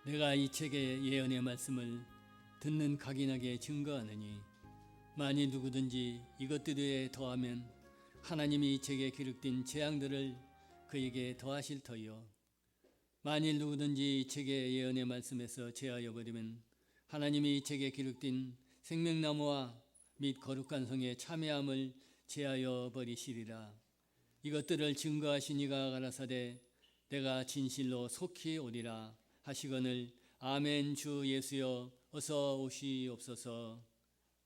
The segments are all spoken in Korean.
내가 이 책의 예언의 말씀을 듣는 각인하게 증거하느니 만일 누구든지 이것들에 더하면 하나님이 이 책에 기록된 재앙들을 그에게 더하실 터이요 만일 누구든지 이 책의 예언의 말씀에서 제하여 버리면 하나님이 이 책에 기록된 생명나무와 및 거룩한 성의 참회함을 제하여 버리시리라. 이것들을 증거하신 이가 가라사대 내가 진실로 속히 오리라 하시거늘 아멘. 주 예수여 어서 오시옵소서.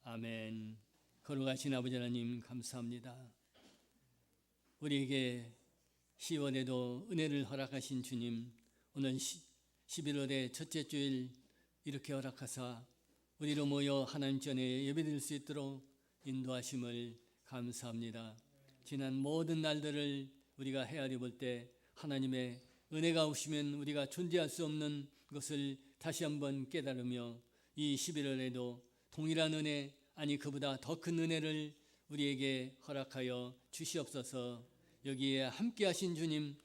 아멘. 거룩하신 아버지 하나님 감사합니다. 우리에게 10월에도 은혜를 허락하신 주님, 오늘 11월의 첫째 주일 이렇게 허락하사 우리로 모여 하나님 전에 예배드릴 수 있도록 인도하심을 감사합니다. 지난 모든 날들을 우리가 헤아려 볼 때 하나님의 은혜가 오시면 우리가 존재할 수 없는 것을 다시 한번 깨달으며 이 11월에도 동일한 은혜, 아니 그보다 더 큰 은혜를 우리에게 허락하여 주시옵소서. 여기에 함께 하신 주님,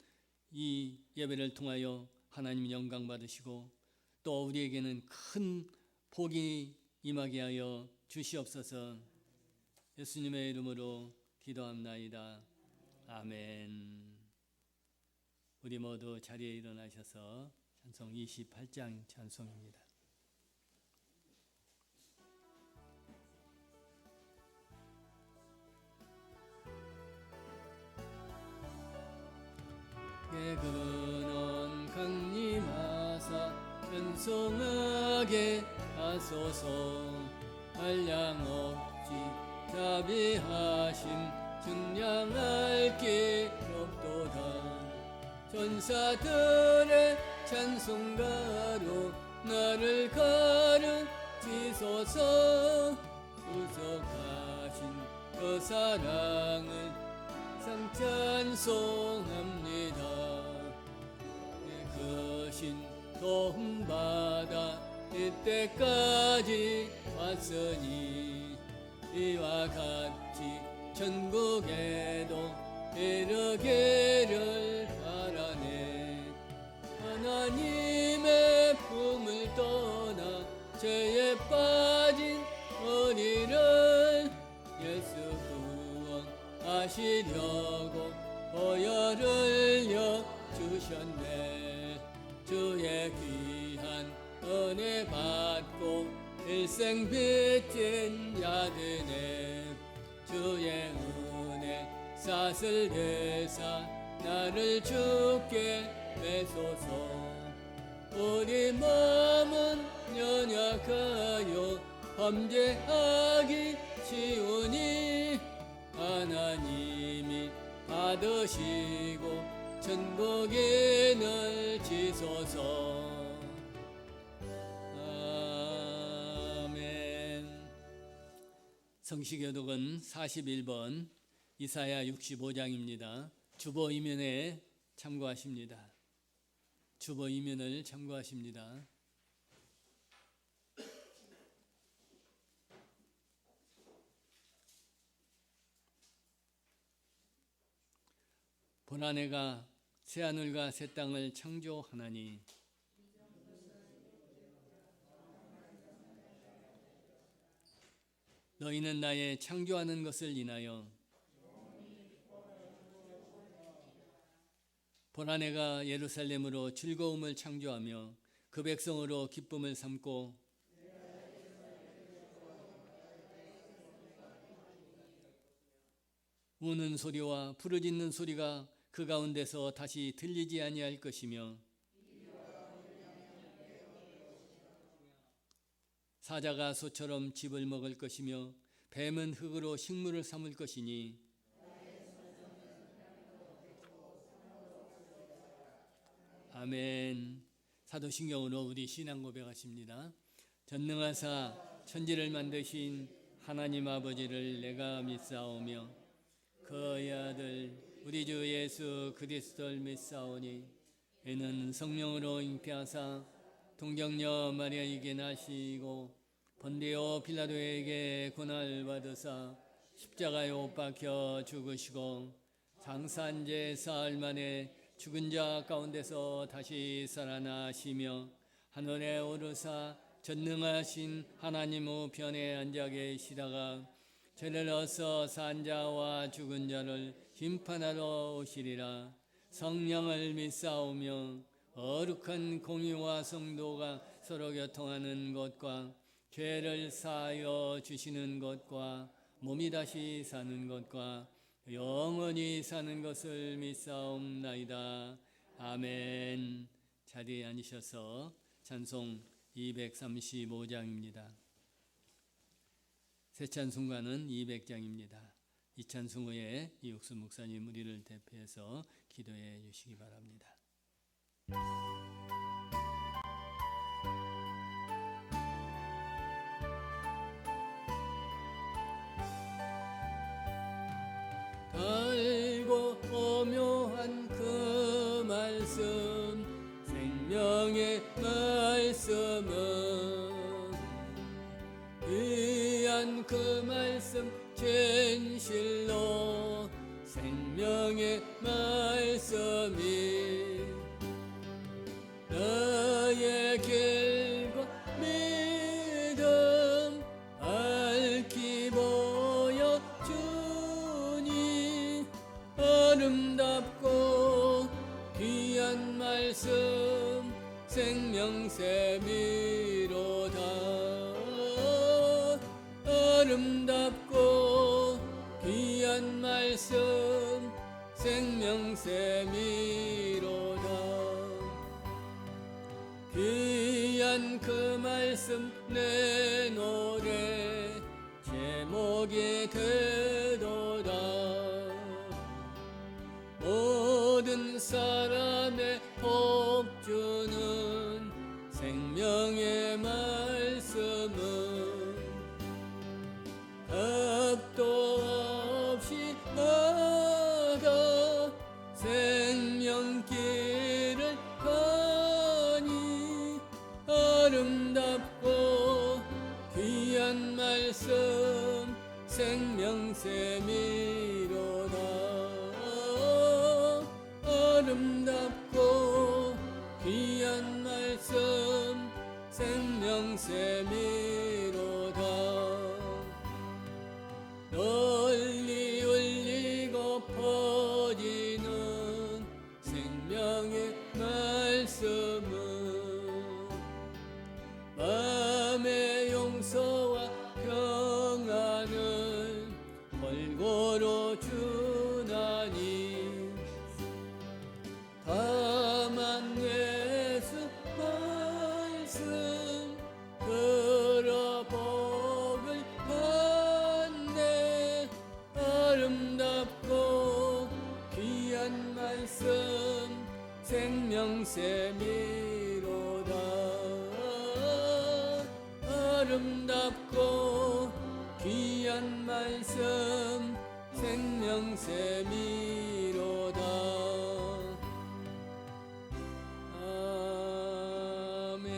이 예배를 통하여 하나님 영광 받으시고 또 우리에게는 큰 복이 임하게 하여 주시옵소서. 예수님의 이름으로 기도합나이다. 아멘. 우리 모두 자리에 일어나셔서 찬송 28장 찬송입니다. 근원 강림하사 은송하게 하소서. 한량 없이 자비하심 증량할 길 없도다. 전사들의 찬송가로 나를 가르치소서. 구속하신 그 사랑을 항상 찬송합니다. 그 신 도움받아 이때까지 왔으니 이와 같이 천국에도 이르기를 바라네. 하나님의 품을 떠나 죄에 빠진 우리를 예수 구원하시려고 보혈을 주셨네. 주의 귀한 은혜 받고 일생 빚진 자들네. 주의 은혜 싹을 내사 나를 주께 내소서. 우리 마음은 연약하여 범죄하기 쉬우니 하나님이 받으시고 천국에 넣으시소서. 아멘. 성시교독은 41번 이사야 65장입니다. 주보 이면에 참고하십니다. 주보 이면을 참고하십니다. 보라내가 새하늘과 새 땅을 창조하나니 너희는 나의 창조하는 것을 인하여 보라내가 예루살렘으로 즐거움을 창조하며 그 백성으로 기쁨을 삼고 우는 소리와 부르짖는 소리가 그 가운데서 다시 들리지 아니할 것이며 사자가 소처럼 짚을 먹을 것이며 뱀은 흙으로 식물을 삼을 것이니 아멘. 사도신경으로 우리 신앙 고백하십니다. 전능하사 천지를 만드신 하나님 아버지를 내가 믿사오며 그의 아들 우리 주 예수 그리스도를 믿사오니 이는 성령으로 잉태하사 동정녀 마리아에게 나시고 본디오 빌라도에게 고난을 받으사 십자가에 못 박혀 죽으시고 장사한 지 사흘 만에 죽은 자 가운데서 다시 살아나시며 하늘에 오르사 전능하신 하나님 우편에 앉아 계시다가 저들어서 산자와 죽은 자를 심판하러 오시리라. 성령을 믿사오며 거룩한 공의와 성도가 서로 교통하는 것과 죄를 사하여 주시는 것과 몸이 다시 사는 것과 영원히 사는 것을 믿사옵나이다. 아멘. 자리에 앉으셔서 찬송 235장입니다. 새 찬송가는 200장입니다. 이 찬송 후에 이육수 목사님 우리를 대표해서 기도해 주시기 바랍니다. 달고 오묘한 그 말씀, 생명의 말씀은 귀한 그 말씀 진실로 생명의 말씀이 나의 길과 믿음 밝히 보여주니 아름답고 귀한 말씀 생명샘이로다. 아름답고 귀한 말씀 생명샘이로다. 귀한 그 말씀 내 노래 제목이 되도다. 모든 사람의 복 주는 생명의 말씀은 답도 없이 나가 생명길을 가니 아름답고 귀한 말씀 생명샘이로다. 아름답고 귀한 말씀 생명샘이로다. 널리 울리고 퍼지는 생명의 말씀은 마음의 용서와 평안을 골고루 주나니 다만 예수 말씀 들어 복을 받네. 아름답고 귀한 말씀 생명샘이로다. 아름답고 귀한 말씀 생명샘이로다. 아멘.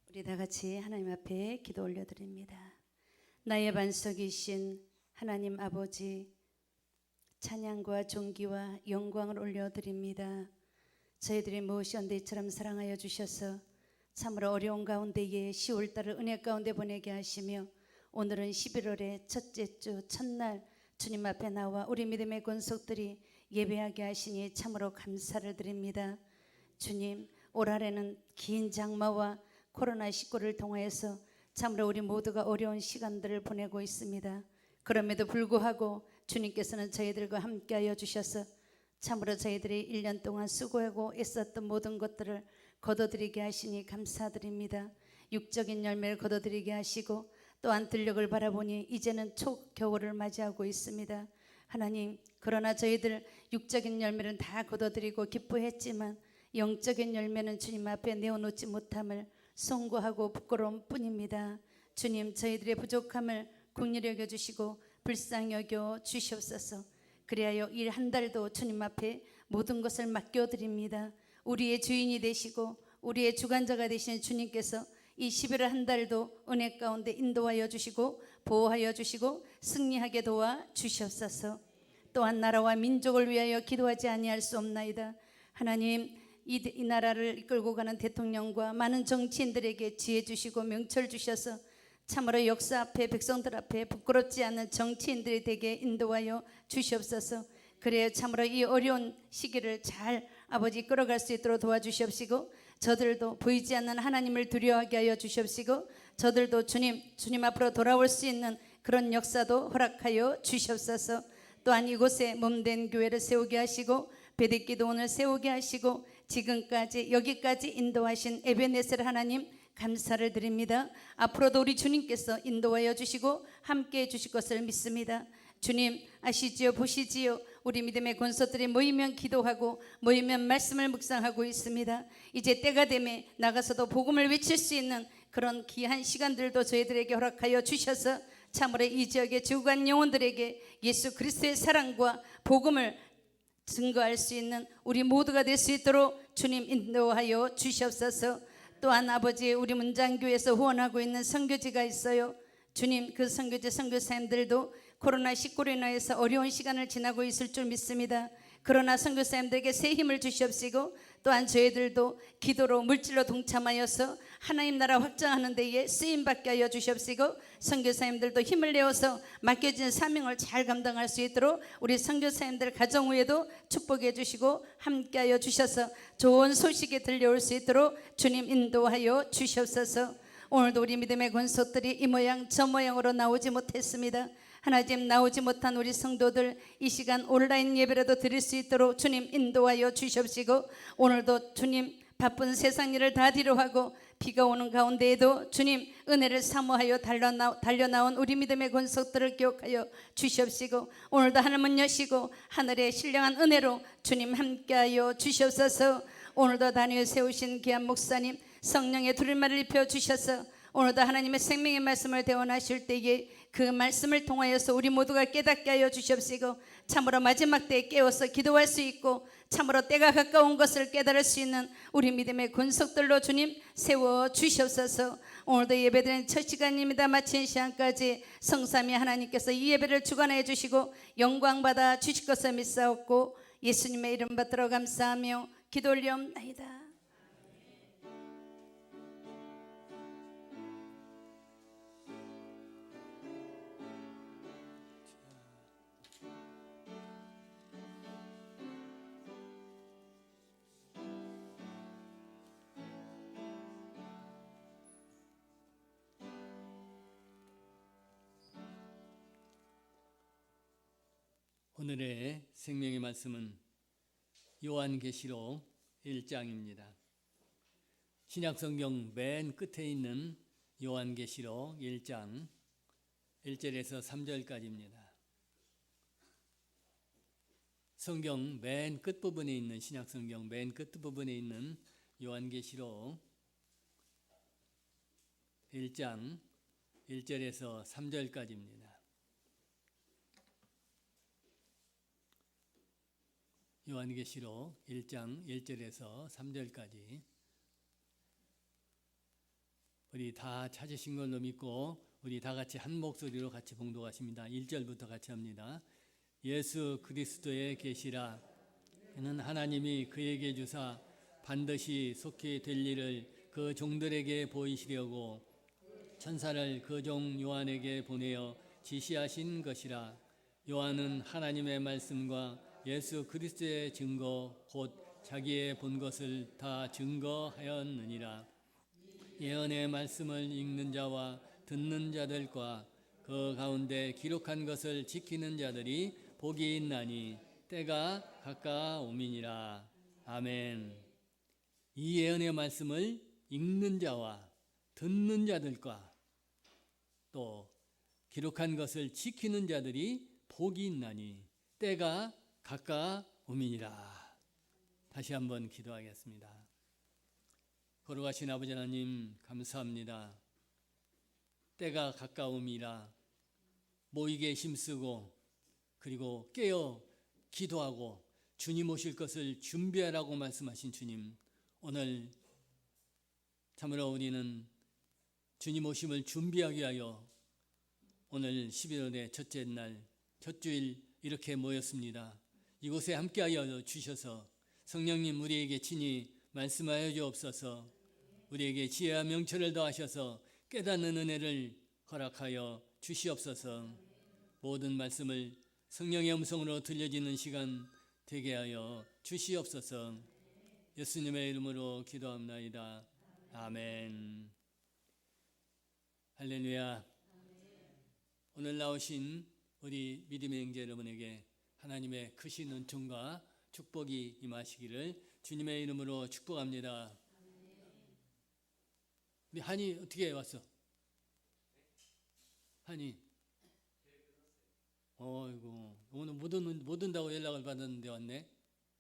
우리 다 같이 하나님 앞에 기도 올려드립니다. 나의 반석이신 하나님 아버지, 찬양과 존귀와 영광을 올려드립니다. 저희들이 무엇이 언제처럼 사랑하여 주셔서 참으로 어려운 가운데에 10월달을 은혜 가운데 보내게 하시며 오늘은 11월의 첫째 주 첫날 주님 앞에 나와 우리 믿음의 권속들이 예배하게 하시니 참으로 감사를 드립니다. 주님, 올 한해는 긴 장마와 코로나19를 통하여서 참으로 우리 모두가 어려운 시간들을 보내고 있습니다. 그럼에도 불구하고 주님께서는 저희들과 함께하여 주셔서 참으로 저희들이 1년 동안 수고하고 애썼던 모든 것들을 거둬들이게 하시니 감사드립니다. 육적인 열매를 거둬들이게 하시고 또한 들녘을 바라보니 이제는 초겨울을 맞이하고 있습니다. 하나님, 그러나 저희들 육적인 열매는 다 거둬들이고 기뻐했지만 영적인 열매는 주님 앞에 내어놓지 못함을 송구하고 부끄러움 뿐입니다. 주님, 저희들의 부족함을 긍휼히 여겨주시고 불쌍히 여겨 주시옵소서. 그리하여 이 한 달도 주님 앞에 모든 것을 맡겨드립니다. 우리의 주인이 되시고 우리의 주관자가 되시는 주님께서 이 11월 한 달도 은혜 가운데 인도하여 주시고 보호하여 주시고 승리하게 도와 주시옵소서. 또한 나라와 민족을 위하여 기도하지 아니할 수 없나이다. 하나님, 이 나라를 이끌고 가는 대통령과 많은 정치인들에게 지혜 주시고 명철 주셔서 참으로 역사 앞에 백성들 앞에 부끄럽지 않은 정치인들이 되게 인도하여 주시옵소서. 그래야 참으로 이 어려운 시기를 잘 아버지 끌어갈 수 있도록 도와주시옵시고, 저들도 보이지 않는 하나님을 두려워하게 하여 주시옵시고, 저들도 주님 앞으로 돌아올 수 있는 그런 역사도 허락하여 주시옵소서. 또한 이곳에 몸된 교회를 세우게 하시고 베데기도원을 세우게 하시고 지금까지 여기까지 인도하신 에베네셀 하나님 감사를 드립니다. 앞으로도 우리 주님께서 인도하여 주시고 함께해 주실 것을 믿습니다. 주님 아시지요, 보시지요. 우리 믿음의 권속들이 모이면 기도하고 모이면 말씀을 묵상하고 있습니다. 이제 때가 되매 나가서도 복음을 외칠 수 있는 그런 귀한 시간들도 저희들에게 허락하여 주셔서 참으로 이 지역의 죽어간 영혼들에게 예수 그리스도의 사랑과 복음을 증거할 수 있는 우리 모두가 될 수 있도록 주님 인도하여 주시옵소서. 또한 아버지, 우리 문장교회에서 후원하고 있는 선교지가 있어요. 주님, 그 선교지 선교사님들도 코로나19로 인하여서 어려운 시간을 지나고 있을 줄 믿습니다. 그러나 선교사님들에게 새 힘을 주시옵시고, 또한 저희들도 기도로 물질로 동참하여서 하나님 나라 확장하는 데에 쓰임받게 하여 주시옵시고, 선교사님들도 힘을 내어서 맡겨진 사명을 잘 감당할 수 있도록 우리 선교사님들 가정 후에도 축복해 주시고 함께 하여 주셔서 좋은 소식이 들려올 수 있도록 주님 인도하여 주시옵소서. 오늘도 우리 믿음의 권속들이 이 모양 저 모양으로 나오지 못했습니다. 하나님, 나오지 못한 우리 성도들 이 시간 온라인 예배라도 드릴 수 있도록 주님 인도하여 주시옵시고, 오늘도 주님 바쁜 세상 일을 다 뒤로하고 비가 오는 가운데에도 주님 은혜를 사모하여 달려나온 우리 믿음의 권속들을 기억하여 주시옵시고, 오늘도 하늘문 여시고 하늘의 신령한 은혜로 주님 함께하여 주시옵소서. 오늘도 다니엘 세우신 귀한 목사님 성령의 두릴말을 입혀 주셔서 오늘도 하나님의 생명의 말씀을 대원하실 때에 그 말씀을 통하여서 우리 모두가 깨닫게 하여 주시옵시고, 참으로 마지막 때에 깨어서 기도할 수 있고 참으로 때가 가까운 것을 깨달을 수 있는 우리 믿음의 권속들로 주님 세워 주시옵소서. 오늘도 예배드리는 첫 시간입니다. 마친 시간까지 성삼위 하나님께서 이 예배를 주관해 주시고 영광받아 주실 것을 믿사옵고 예수님의 이름 받들어 감사하며 기도 올리옵나이다. 오늘의 생명의 말씀은 요한계시록 1장입니다. 신약성경 맨 끝에 있는 요한계시록 1장 1절에서 3절까지입니다. 성경 맨 끝부분에 있는 신약성경 맨 끝부분에 있는 요한계시록 1장 1절에서 3절까지입니다. 요한계시록 1장 1절에서 3절까지 우리 다 찾으신 걸로 믿고 우리 다 같이 한 목소리로 같이 봉독하십니다. 1절부터 같이 합니다. 예수 그리스도의 계시라. 이는 하나님이 그에게 주사 반드시 속히 될 일을 그 종들에게 보이시려고 천사를 그 종 요한에게 보내어 지시하신 것이라. 요한은 하나님의 말씀과 예수 그리스도의 증거 곧 자기의 본 것을 다 증거하였느니라. 예언의 말씀을 읽는 자와 듣는 자들과 그 가운데 기록한 것을 지키는 자들이 복이 있나니 때가 가까우미니라. 아멘. 이 예언의 말씀을 읽는 자와 듣는 자들과 또 기록한 것을 지키는 자들이 복이 있나니 때가 가까우미니라. 다시 한번 기도하겠습니다. 거룩하신 아버지 하나님 감사합니다. 때가 가까움이라 모이게 힘쓰고 그리고 깨어 기도하고 주님 오실 것을 준비하라고 말씀하신 주님, 오늘 참으로 우리는 주님 오심을 준비하기 위하여 오늘 11월의 첫째 날 첫 주일 이렇게 모였습니다. 이곳에 함께하여 주셔서 성령님 우리에게 친히 말씀하여 주옵소서. 우리에게 지혜와 명철을 더하셔서 깨닫는 은혜를 허락하여 주시옵소서. 모든 말씀을 성령의 음성으로 들려지는 시간 되게 하여 주시옵소서. 예수님의 이름으로 기도합나이다. 아멘. 할렐루야. 오늘 나오신 우리 믿음의 형제 여러분에게 하나님의 크신 은총과 축복이 임하시기를 주님의 이름으로 축복합니다. 우리 한이 어떻게 왔어? 한이. 어이구, 오늘 못 온다고 연락을 받았는데 왔네.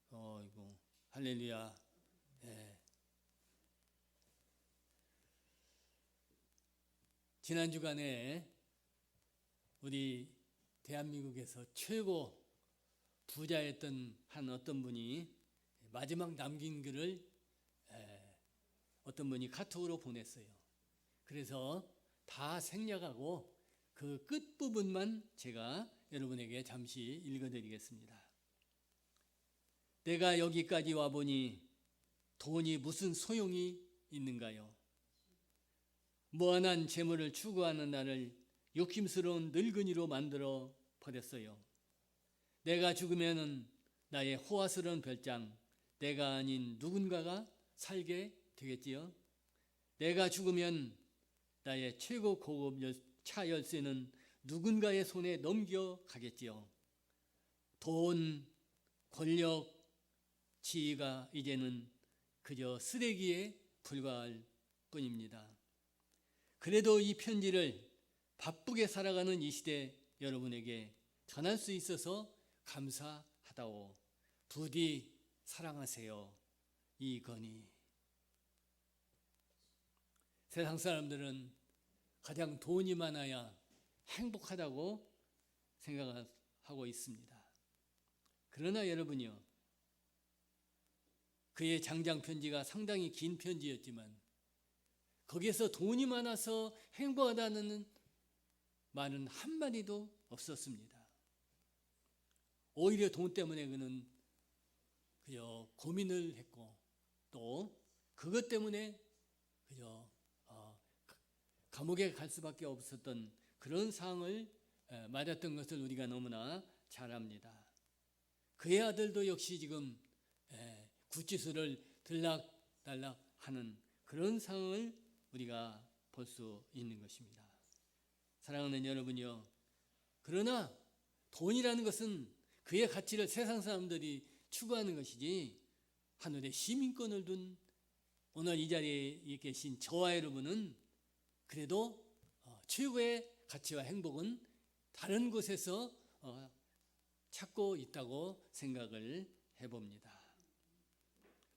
어이구, 할렐루야. 예. 지난 주간에 우리 대한민국에서 최고 부자였던 한 어떤 분이 마지막 남긴 글을 어떤 분이 카톡으로 보냈어요. 그래서 다 생략하고 그 끝부분만 제가 여러분에게 잠시 읽어드리겠습니다. 내가 여기까지 와보니 돈이 무슨 소용이 있는가요? 무한한 재물을 추구하는 나를 욕심스러운 늙은이로 만들어 버렸어요. 내가 죽으면은 나의 호화스러운 별장, 내가 아닌 누군가가 살게 되겠지요. 내가 죽으면 나의 최고 고급 차 열쇠는 누군가의 손에 넘겨가겠지요. 돈, 권력, 지위가 이제는 그저 쓰레기에 불과할 뿐입니다. 그래도 이 편지를 바쁘게 살아가는 이 시대 여러분에게 전할 수 있어서 감사하다오. 부디 사랑하세요. 이건희. 세상 사람들은 가장 돈이 많아야 행복하다고 생각하고 있습니다. 그러나 여러분이요, 그의 장장 편지가 상당히 긴 편지였지만 거기에서 돈이 많아서 행복하다는 말은 한마디도 없었습니다. 오히려 돈 때문에 그는 그저 고민을 했고 또 그것 때문에 그저 감옥에 갈 수밖에 없었던 그런 상황을 맞았던 것을 우리가 너무나 잘 압니다. 그의 아들도 역시 지금 구치소를 들락달락하는 그런 상황을 우리가 볼 수 있는 것입니다. 사랑하는 여러분이요, 그러나 돈이라는 것은 그의 가치를 세상 사람들이 추구하는 것이지 하늘의 시민권을 둔 오늘 이 자리에 계신 저와 여러분은 그래도 최고의 가치와 행복은 다른 곳에서 찾고 있다고 생각을 해봅니다.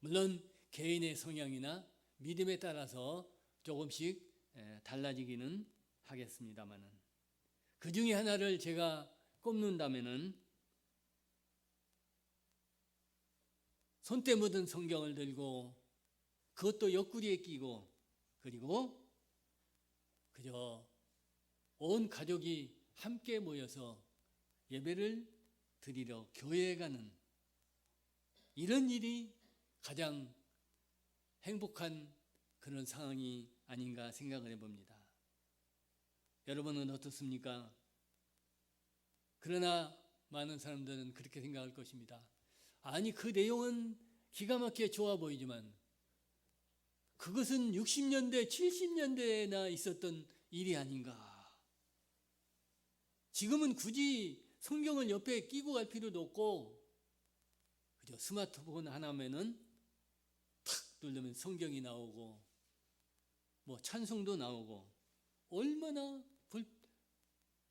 물론 개인의 성향이나 믿음에 따라서 조금씩 달라지기는 하겠습니다만은 그 중에 하나를 제가 꼽는다면은 손때 묻은 성경을 들고 그것도 옆구리에 끼고 그리고 그저 온 가족이 함께 모여서 예배를 드리러 교회에 가는 이런 일이 가장 행복한 그런 상황이 아닌가 생각을 해봅니다. 여러분은 어떻습니까? 그러나 많은 사람들은 그렇게 생각할 것입니다. 아니, 그 내용은 기가 막히게 좋아 보이지만 그것은 60년대, 70년대에나 있었던 일이 아닌가. 지금은 굳이 성경을 옆에 끼고 갈 필요도 없고 그저 스마트폰 하나면은 탁 누르면 성경이 나오고 뭐 찬송도 나오고 얼마나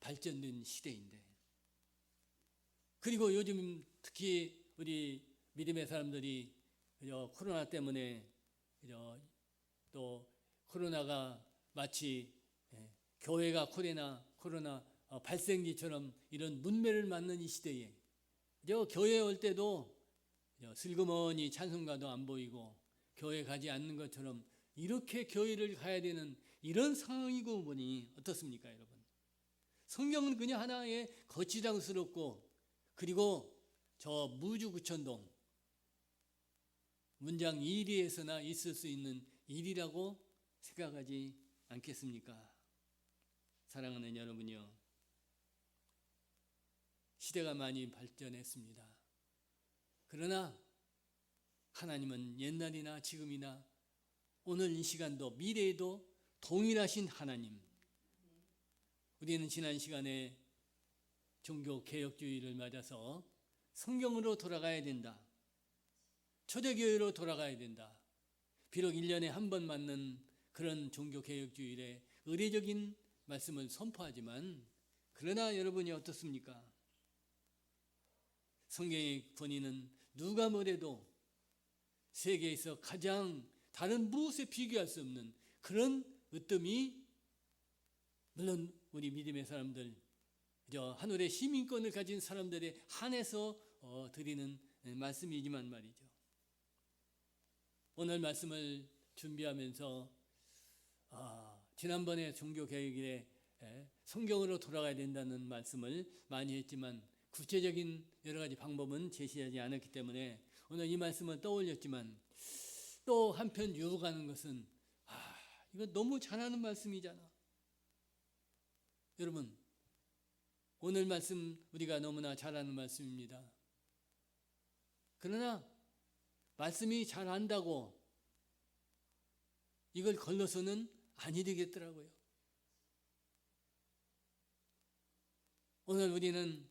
발전된 시대인데. 그리고 요즘 특히 우리 믿음의 사람들이 그저 코로나 때문에 그저 또 코로나가 마치 교회가 코로나 발생기처럼 이런 문매를 맞는 이 시대에 저 교회에 올 때도 슬그머니 찬송가도 안 보이고 교회 가지 않는 것처럼 이렇게 교회를 가야 되는 이런 상황이고 보니 어떻습니까, 여러분? 성경은 그냥 하나의 거치장스럽고 그리고 저 무주구천동 문장 1위에서나 있을 수 있는 일이라고 생각하지 않겠습니까? 사랑하는 여러분이요, 시대가 많이 발전했습니다. 그러나 하나님은 옛날이나 지금이나 오늘 이 시간도 미래에도 동일하신 하나님. 우리는 지난 시간에 종교개혁주의를 맞아서 성경으로 돌아가야 된다, 초대교회로 돌아가야 된다, 비록 1년에 한 번 맞는 그런 종교개혁주의의 의례적인 말씀을 선포하지만, 그러나 여러분이 어떻습니까? 성경의 권위는 누가 뭐래도 세계에서 가장 다른 무엇에 비교할 수 없는 그런 으뜸이, 물론 우리 믿음의 사람들, 하늘의 시민권을 가진 사람들에 한해서 드리는 말씀이지만 말이죠. 오늘 말씀을 준비하면서 지난번에 종교개혁일에 성경으로 돌아가야 된다는 말씀을 많이 했지만 구체적인 여러 가지 방법은 제시하지 않았기 때문에 오늘 이 말씀을 떠올렸지만, 또 한편 유혹하는 것은 이거 너무 잘하는 말씀이잖아. 여러분, 오늘 말씀 우리가 너무나 잘하는 말씀입니다. 그러나 말씀이 잘한다고 이걸 걸러서는 아니 되겠더라고요. 오늘 우리는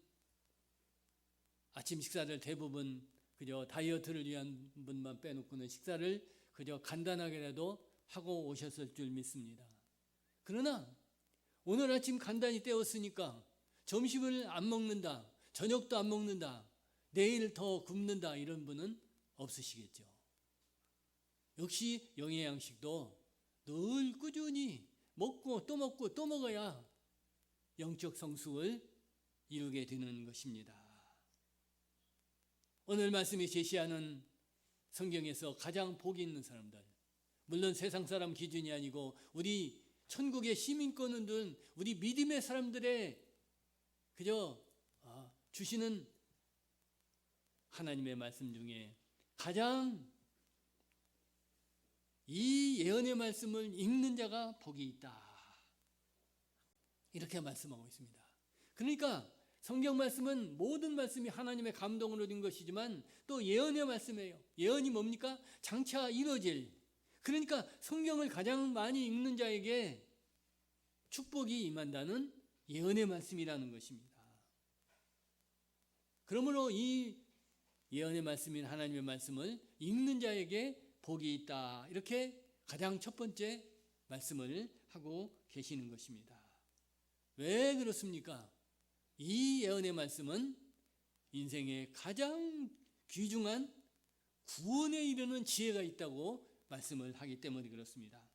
아침 식사를 대부분 그저 다이어트를 위한 분만 빼놓고는 식사를 그저 간단하게라도 하고 오셨을 줄 믿습니다. 그러나 오늘 아침 간단히 때웠으니까 점심을 안 먹는다, 저녁도 안 먹는다, 내일 더 굶는다, 이런 분은 없으시겠죠. 역시 영의 양식도 늘 꾸준히 먹고 또 먹어야 영적 성숙을 이루게 되는 것입니다. 오늘 말씀이 제시하는 성경에서 가장 복이 있는 사람들, 물론 세상 사람 기준이 아니고 우리 천국의 시민권은 든 우리 믿음의 사람들의 그저 주시는 하나님의 말씀 중에 가장 이 예언의 말씀을 읽는 자가 복이 있다, 이렇게 말씀하고 있습니다. 그러니까 성경 말씀은 모든 말씀이 하나님의 감동으로 된 것이지만 또 예언의 말씀이에요. 예언이 뭡니까? 장차 이루어질. 그러니까 성경을 가장 많이 읽는 자에게 축복이 임한다는 예언의 말씀이라는 것입니다. 그러므로 이 예언의 말씀인 하나님의 말씀을 읽는 자에게 복이 있다, 이렇게 가장 첫 번째 말씀을 하고 계시는 것입니다. 왜 그렇습니까? 이 예언의 말씀은 인생의 가장 귀중한 구원에 이르는 지혜가 있다고 말씀을 하기 때문에 그렇습니다.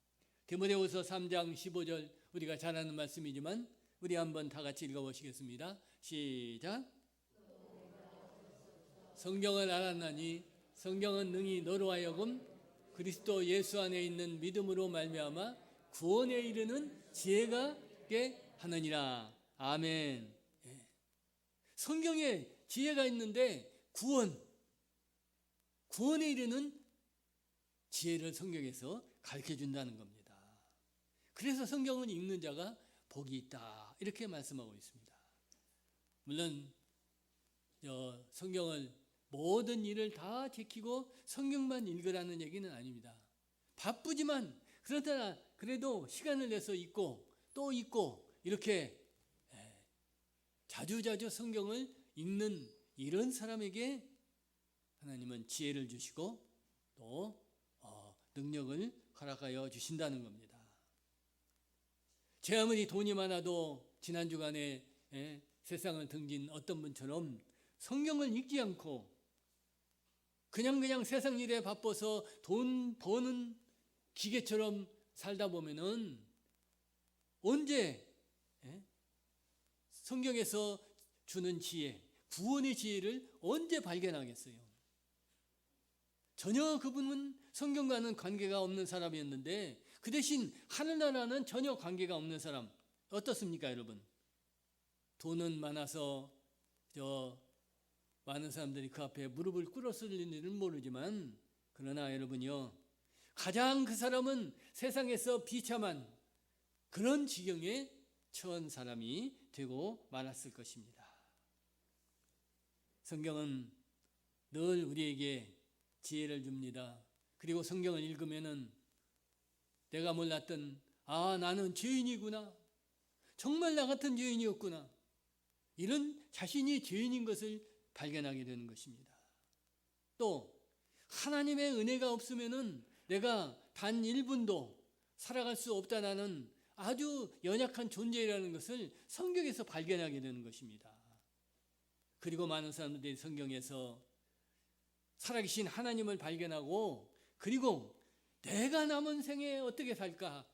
디모데후서 3장 15절, 우리가 잘 아는 말씀이지만 우리 한번 다 같이 읽어보시겠습니다. 시작. 성경을 알았나니 성경은 능히 너로 하여금 그리스도 예수 안에 있는 믿음으로 말미암아 구원에 이르는 지혜가 있게 하느니라. 아멘. 성경에 지혜가 있는데 구원에 이르는 지혜를 성경에서 가르쳐 준다는 겁니다. 그래서 성경은 읽는 자가 복이 있다, 이렇게 말씀하고 있습니다. 물론 성경을 모든 일을 다 지키고 성경만 읽으라는 얘기는 아닙니다. 바쁘지만 그러나 그래도 시간을 내서 읽고 또 읽고 이렇게 자주자주 성경을 읽는 이런 사람에게 하나님은 지혜를 주시고 또 능력을 허락하여 주신다는 겁니다. 제 아무리 돈이 많아도 지난 주간에 세상을 등진 어떤 분처럼 성경을 읽지 않고 그냥 세상 일에 바빠서 돈 버는 기계처럼 살다 보면은 언제 성경에서 주는 지혜, 구원의 지혜를 언제 발견하겠어요? 전혀 그분은 성경과는 관계가 없는 사람이었는데 그 대신 하늘나라는 전혀 관계가 없는 사람. 어떻습니까, 여러분? 돈은 많아서 많은 사람들이 그 앞에 무릎을 꿇었을 일은 모르지만 그러나 여러분요, 가장 그 사람은 세상에서 비참한 그런 지경에 처한 사람이 되고 말았을 것입니다. 성경은 늘 우리에게 지혜를 줍니다. 그리고 성경을 읽으면은 내가 몰랐던 나는 죄인이구나, 정말 나 같은 죄인이었구나, 이런 자신이 죄인인 것을 발견하게 되는 것입니다. 또 하나님의 은혜가 없으면은 내가 단 1분도 살아갈 수 없다는 아주 연약한 존재라는 것을 성경에서 발견하게 되는 것입니다. 그리고 많은 사람들이 성경에서 살아계신 하나님을 발견하고 그리고 내가 남은 생에 어떻게 살까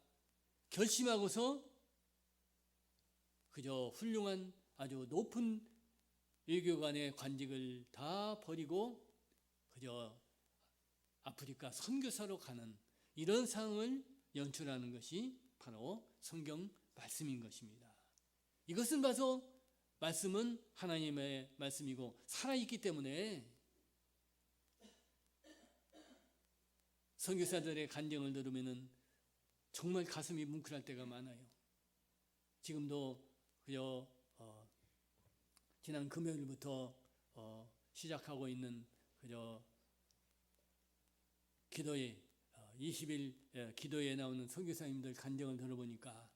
결심하고서 그저 훌륭한 아주 높은 외교관의 관직을 다 버리고 그저 아프리카 선교사로 가는 이런 상황을 연출하는 것이 바로 성경 말씀인 것입니다. 이것은 봐서 말씀은 하나님의 말씀이고 살아있기 때문에 선교사들의 간증을 들으면 정말 가슴이 뭉클할 때가 많아요. 지금도 그저 지난 금요일부터 시작하고 있는 그저 기도회 20일 기도회에 나오는 선교사님들 간증을 들어보니까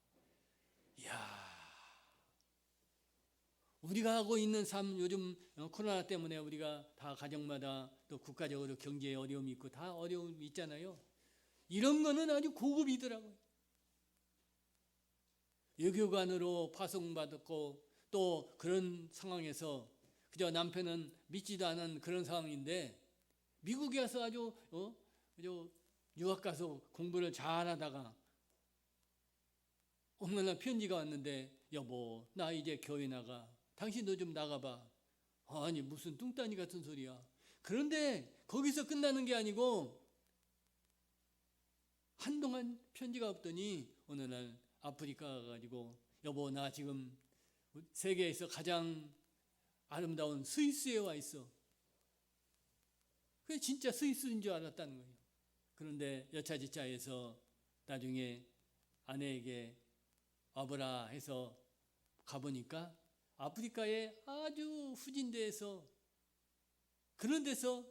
우리가 하고 있는 삶, 요즘 코로나 때문에 우리가 다 가정마다 또 국가적으로 경제에 어려움이 있고 다 어려움이 있잖아요. 이런 거는 아주 고급이더라고요. 외교관으로 파송받았고 또 그런 상황에서 그저 남편은 믿지도 않은 그런 상황인데 미국에 와서 아주 유학 가서 공부를 잘하다가 어느 날 편지가 왔는데 여보 나 이제 교회 나가. 당신도 좀 나가봐. 아니 무슨 뚱따니 같은 소리야. 그런데 거기서 끝나는 게 아니고 한동안 편지가 없더니 어느 날 아프리카 가가지고 여보 나 지금 세계에서 가장 아름다운 스위스에 와 있어. 그게 진짜 스위스인 줄 알았다는 거예요. 그런데 여차지차해서 나중에 아내에게 와보라 해서 가보니까 아프리카의 아주 후진대에서 그런 데서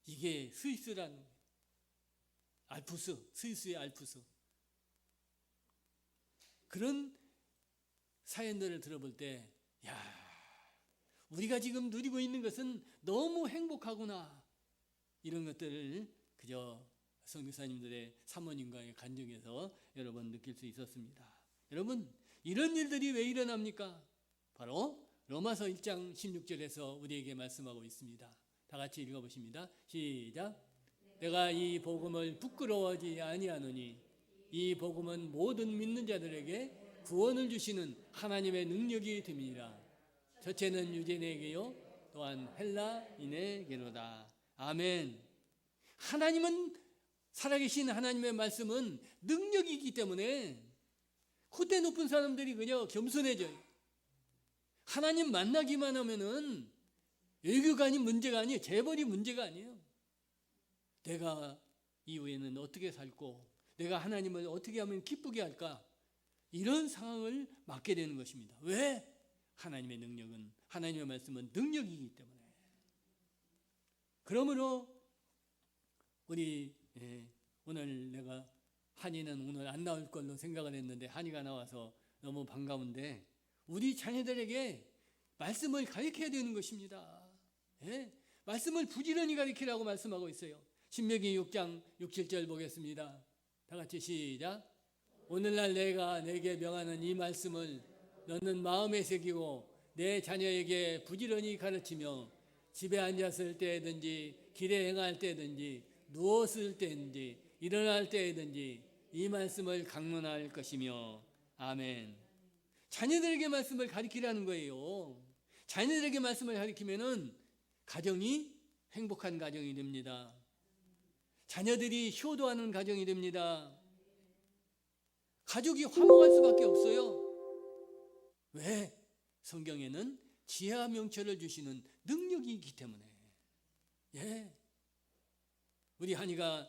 이게 스위스라는 거예요. 알프스, 스위스의 알프스. 그런 사연들을 들어볼 때 우리가 지금 누리고 있는 것은 너무 행복하구나. 이런 것들을 그저 선교사님들의 사모님과의 간증에서 여러 번 느낄 수 있었습니다. 여러분 이런 일들이 왜 일어납니까? 바로 로마서 1장 16절에서 우리에게 말씀하고 있습니다. 다 같이 읽어보십니다. 시작. 내가 이 복음을 부끄러워하지 아니하노니 이 복음은 모든 믿는 자들에게 구원을 주시는 하나님의 능력이 됨이니라. 첫째는 유대인에게요 또한 헬라인에게로다. 아멘. 하나님은 살아계신 하나님의 말씀은 능력이기 때문에 콧대 높은 사람들이 그냥 겸손해져요. 하나님 만나기만 하면은 외교관이 문제가 아니에요. 재벌이 문제가 아니에요. 내가 이후에는 어떻게 살고 내가 하나님을 어떻게 하면 기쁘게 할까? 이런 상황을 맞게 되는 것입니다. 왜? 하나님의 능력은 하나님의 말씀은 능력이기 때문에. 그러므로 우리 오늘 내가 한이는 오늘 안 나올 걸로 생각을 했는데 한이가 나와서 너무 반가운데 우리 자녀들에게 말씀을 가르쳐야 되는 것입니다. 말씀을 부지런히 가르치라고 말씀하고 있어요. 신명기 6장 6, 7절 보겠습니다. 다 같이 시작. 오늘날 내가 내게 명하는 이 말씀을 너는 마음에 새기고 내 자녀에게 부지런히 가르치며 집에 앉았을 때든지 길에 행할 때든지 누웠을 때든지 일어날 때든지 이 말씀을 강론할 것이며. 아멘. 자녀들에게 말씀을 가르치라는 거예요. 자녀들에게 말씀을 가르치면은 가정이 행복한 가정이 됩니다. 자녀들이 효도하는 가정이 됩니다. 가족이 화목할 수밖에 없어요. 왜? 성경에는 지혜와 명철을 주시는 능력이 있기 때문에. 예. 우리 한이가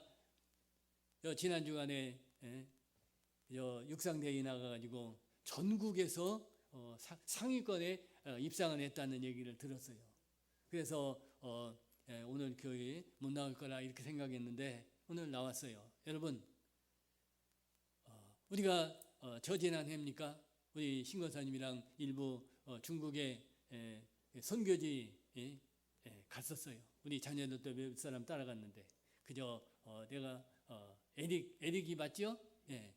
지난 주간에 육상대회에 나가가지고 전국에서 상위권에 입상을 했다는 얘기를 들었어요. 그래서 오늘 교회에 못 나올 거라 이렇게 생각했는데 오늘 나왔어요. 여러분, 우리가 저지난 해입니까? 우리 신권사님이랑 일부 중국의 선교지 갔었어요. 우리 자녀들도 몇 사람 따라갔는데 그저 내가 에릭이 맞죠? 예.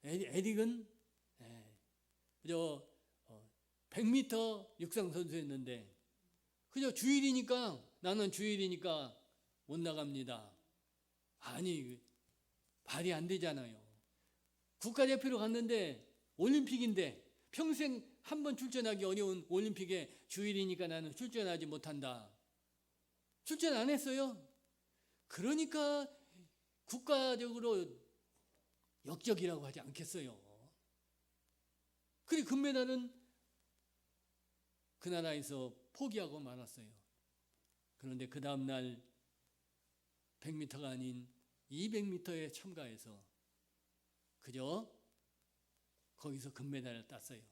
에릭은 그저 100m 육상 선수였는데 그저 주일이니까 나는 주일이니까 못 나갑니다. 아니 말이 안 되잖아요. 국가대표로 갔는데 올림픽인데 평생 한 번 출전하기 어려운 올림픽에 주일이니까 나는 출전하지 못한다. 출전 안 했어요. 그러니까 국가적으로 역적이라고 하지 않겠어요. 그리고 금메달은 그 나라에서 포기하고 말았어요. 그런데 그 다음날 100m가 아닌 200m에 참가해서 그저 거기서 금메달을 땄어요.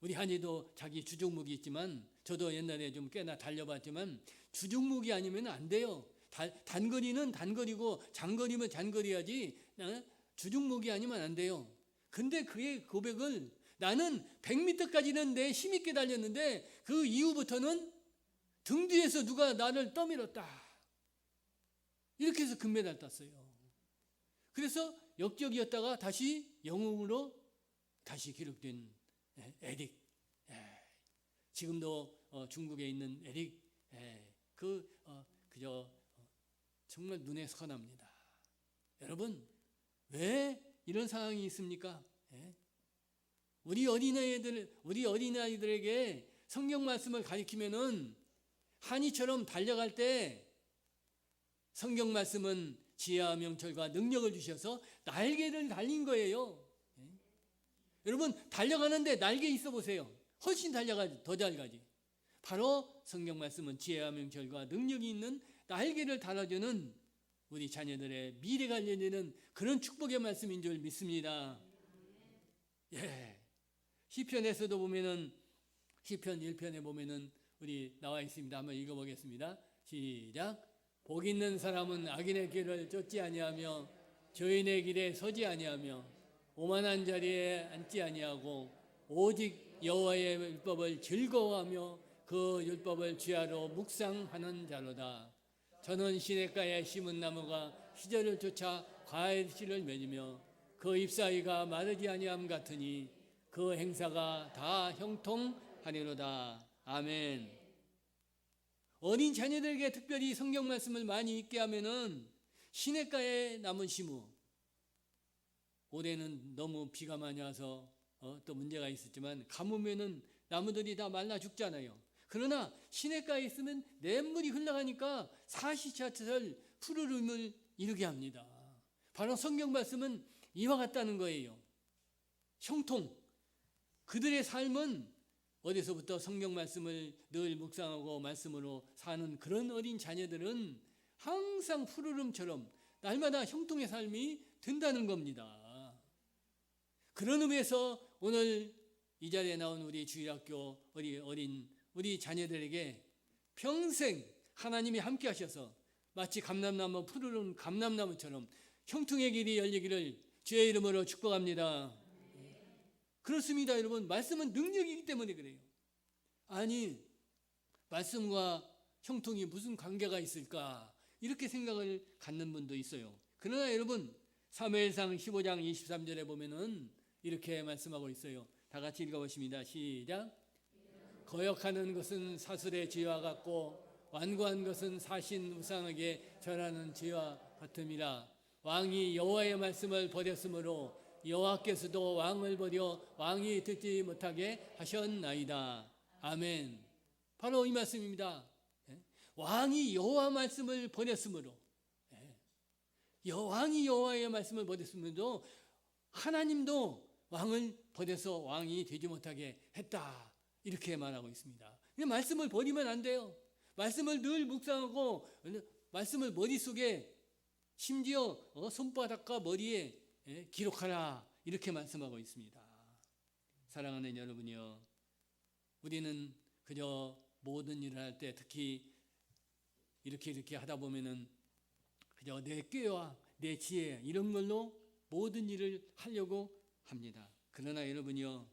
우리 한이도 자기 주종목이 있지만 저도 옛날에 좀 꽤나 달려봤지만 주종목이 아니면 안 돼요. 단거리는 단거리고 장거리면 장거리야지 주종목이 아니면 안 돼요. 근데 그의 고백을 나는 100m까지는 내 힘있게 달렸는데 그 이후부터는 등 뒤에서 누가 나를 떠밀었다. 이렇게 해서 금메달 땄어요. 그래서 역적이었다가 다시 영웅으로 다시 기록된 에릭. 지금도 중국에 있는 에릭. 그저 정말 눈에 선합니다. 여러분, 왜 이런 상황이 있습니까? 우리 어린아이들에게 성경 말씀을 가르치면은 한이처럼 달려갈 때 성경 말씀은 지혜와 명철과 능력을 주셔서 날개를 달린 거예요. 여러분 달려가는데 날개 있어 보세요. 훨씬 달려가지 더 잘 가지. 바로 성경 말씀은 지혜와 명철과 능력이 있는 날개를 달아주는 우리 자녀들의 미래가 알려지는 그런 축복의 말씀인 줄 믿습니다. 예. 시편에서도 보면은 시편 1편에 보면은 우리 나와 있습니다. 한번 읽어보겠습니다. 시작. 복 있는 사람은 악인의 길을 쫓지 아니하며 죄인의 길에 서지 아니하며 오만한 자리에 앉지 아니하고 오직 여호와의 율법을 즐거워하며 그 율법을 주야로 묵상하는 자로다. 저는 시냇가에 심은 나무가 시절을 쫓아 과일씨를 맺으며 그 잎사귀가 마르지 아니함 같으니 그 행사가 다 형통하리로다. 아멘. 어린 자녀들에게 특별히 성경 말씀을 많이 읽게 하면은 시냇가에 나무 심어. 올해는 너무 비가 많이 와서 또 문제가 있었지만 가뭄에는 나무들이 다 말라 죽잖아요. 그러나 시냇가에 있으면 냇물이 흘러가니까 사시사철 푸르름을 이루게 합니다. 바로 성경 말씀은 이와 같다는 거예요. 형통. 그들의 삶은 어디서부터 성경 말씀을 늘 묵상하고 말씀으로 사는 그런 어린 자녀들은 항상 푸르름처럼 날마다 형통의 삶이 된다는 겁니다. 그런 의미에서 오늘 이 자리에 나온 우리 주일학교 우리 자녀들에게 평생 하나님이 함께 하셔서 마치 감람나무 푸르른 감람나무처럼 형통의 길이 열리기를 주의 이름으로 축복합니다. 그렇습니다, 여러분. 말씀은 능력이기 때문에 그래요. 아니, 말씀과 형통이 무슨 관계가 있을까? 이렇게 생각을 갖는 분도 있어요. 그러나 여러분, 사무엘상 15장 23절에 보면은 이렇게 말씀하고 있어요. 다 같이 읽어보십니다. 시작. 거역하는 것은 사슬의 죄와 같고 완고한 것은 사신 우상에게 절하는 죄와 같음이라. 왕이 여호와의 말씀을 버렸으므로 여호와께서도 왕을 버려 왕이 듣지 못하게 하셨나이다. 아멘. 바로 이 말씀입니다. 왕이 여호와 말씀을 버렸으므로, 왕이 여호와의 말씀을 버렸으므로 하나님도 왕을 버려서 왕이 되지 못하게 했다. 이렇게 말하고 있습니다. 근데 말씀을 버리면 안 돼요. 말씀을 늘 묵상하고 말씀을 머릿속에 심지어 손바닥과 머리에 기록하라 이렇게 말씀하고 있습니다. 사랑하는 여러분이요, 우리는 그저 모든 일을 할 때 특히 이렇게 하다 보면은 그저 내 꾀와 내 지혜 이런 걸로 모든 일을 하려고 합니다. 그러나 여러분이요,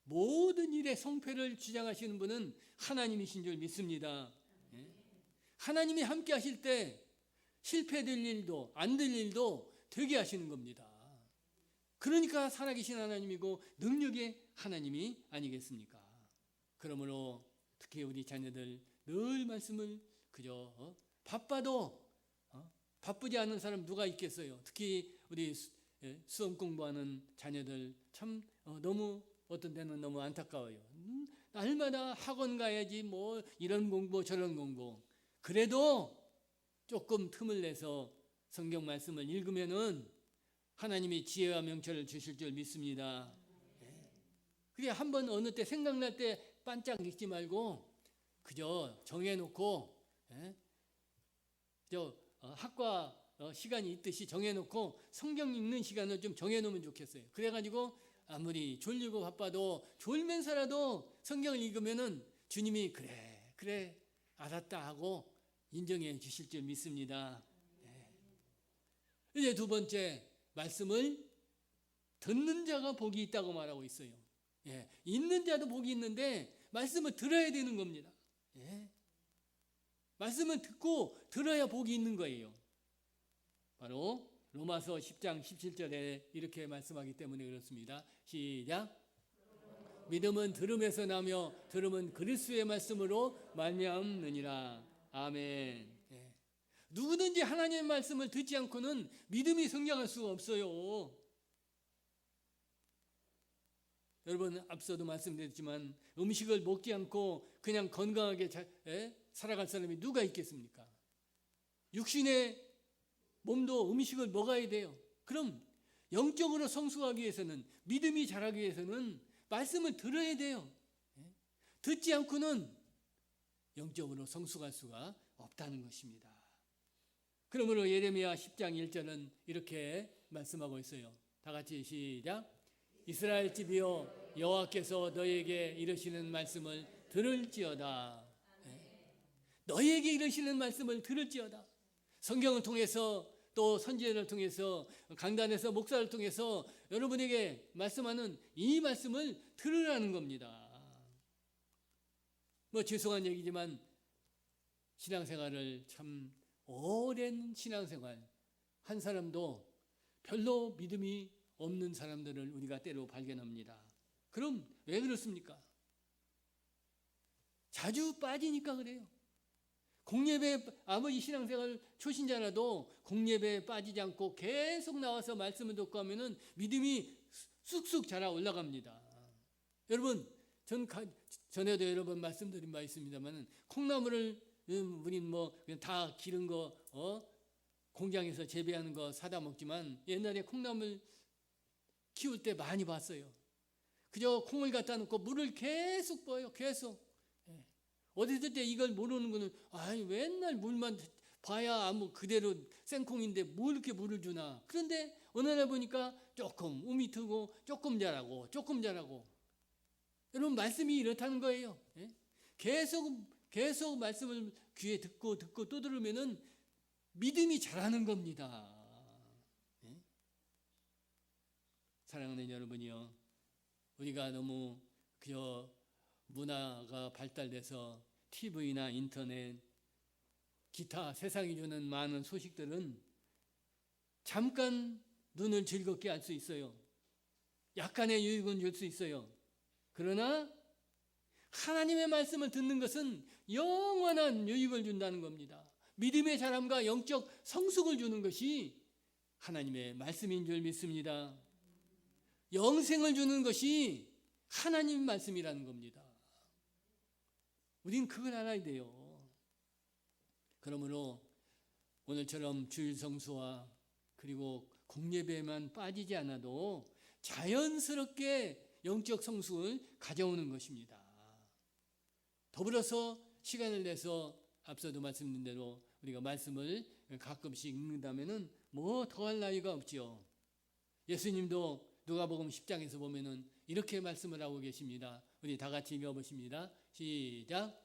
모든 일의 성패를 주장하시는 분은 하나님이신 줄 믿습니다. 하나님이 함께 하실 때 실패될 일도 안 될 일도 되게 하시는 겁니다. 그러니까 살아계신 하나님이고 능력의 하나님이 아니겠습니까? 그러므로 특히 우리 자녀들 늘 말씀을 그저 바빠도 바쁘지 않은 사람 누가 있겠어요? 특히 우리 수험 공부하는 자녀들 참 너무 어떤 데는 너무 안타까워요. 날마다 학원 가야지 뭐 이런 공부 저런 공부. 그래도 조금 틈을 내서 성경 말씀을 읽으면은 하나님이 지혜와 명철을 주실 줄 믿습니다. 그게 한번 어느 때 생각날 때 반짝 읽지 말고 그저 정해놓고 학과 시간이 있듯이 정해놓고 성경 읽는 시간을 좀 정해놓으면 좋겠어요. 그래가지고 아무리 졸리고 바빠도 졸면서라도 성경을 읽으면은 주님이 그래 알았다 하고 인정해 주실 줄 믿습니다. 이제 두 번째, 말씀을 듣는 자가 복이 있다고 말하고 있어요. 읽는 자도 복이 있는데 말씀을 들어야 되는 겁니다. 말씀을 듣고 들어야 복이 있는 거예요. 바로 로마서 10장 17절에 이렇게 말씀하기 때문에 그렇습니다. 시작. 믿음은 들음에서 나며 들음은 그리스도의 말씀으로 말미암느니라. 아멘. 누구든지 하나님의 말씀을 듣지 않고는 믿음이 성장할 수가 없어요. 여러분, 앞서도 말씀드렸지만 음식을 먹지 않고 그냥 건강하게 살아갈 사람이 누가 있겠습니까? 육신의 몸도 음식을 먹어야 돼요. 그럼 영적으로 성숙하기 위해서는, 믿음이 자라기 위해서는 말씀을 들어야 돼요. 듣지 않고는 영적으로 성숙할 수가 없다는 것입니다. 그러므로 예레미야 10장 1절은 이렇게 말씀하고 있어요. 다 같이 시작. 이스라엘 집이여, 여호와께서 너희에게 이르시는 말씀을 들을지어다. 너희에게 이르시는 말씀을 들을지어다. 성경을 통해서 또 선지자를 통해서 강단에서 목사를 통해서 여러분에게 말씀하는 이 말씀을 들으라는 겁니다. 뭐 죄송한 얘기지만 신앙생활을 참 오랜 신앙생활 한 사람도 별로 믿음이 없는 사람들을 우리가 때로 발견합니다. 그럼 왜 그렇습니까? 자주 빠지니까 그래요. 공예배에 아무리 신앙생활 초신자라도 공예배에 빠지지 않고 계속 나와서 말씀을 듣고 하면은 믿음이 쑥쑥 자라 올라갑니다. 여러분, 전에도 여러 번 말씀드린 바 있습니다만은 콩나물을 우린 뭐 그냥 다 기른 거 공장에서 재배하는 거 사다 먹지만 옛날에 콩나물 키울 때 많이 봤어요. 그저 콩을 갖다 놓고 물을 계속 부어요. 계속. 어렸을 때 이걸 모르는 거는 맨날 물만 봐야 아무 그대로 생콩인데 뭐 이렇게 물을 주나. 그런데 어느 날 보니까 조금 우미 트고 조금 자라고 조금 자라고. 여러분, 말씀이 이렇다는 거예요. 계속 말씀을 귀에 듣고 또 들으면은 믿음이 자라는 겁니다. 사랑하는 여러분이요, 우리가 너무 그저 문화가 발달돼서 TV나 인터넷, 기타 세상이 주는 많은 소식들은 잠깐 눈을 즐겁게 할 수 있어요. 약간의 유익은 줄 수 있어요. 그러나 하나님의 말씀을 듣는 것은 영원한 유익을 준다는 겁니다. 믿음의 자람과 영적 성숙을 주는 것이 하나님의 말씀인 줄 믿습니다. 영생을 주는 것이 하나님 말씀이라는 겁니다. 우린 그걸 알아야 돼요. 그러므로 오늘처럼 주일 성수와 그리고 공예배에만 빠지지 않아도 자연스럽게 영적 성숙을 가져오는 것입니다. 더불어서 시간을 내서 앞서도 말씀드린 대로 우리가 말씀을 가끔씩 읽는다면은 뭐 더할 나위가 없지요. 예수님도 누가복음 10장에서 보면은 이렇게 말씀을 하고 계십니다. 우리 다 같이 읽어보십니다. 시작.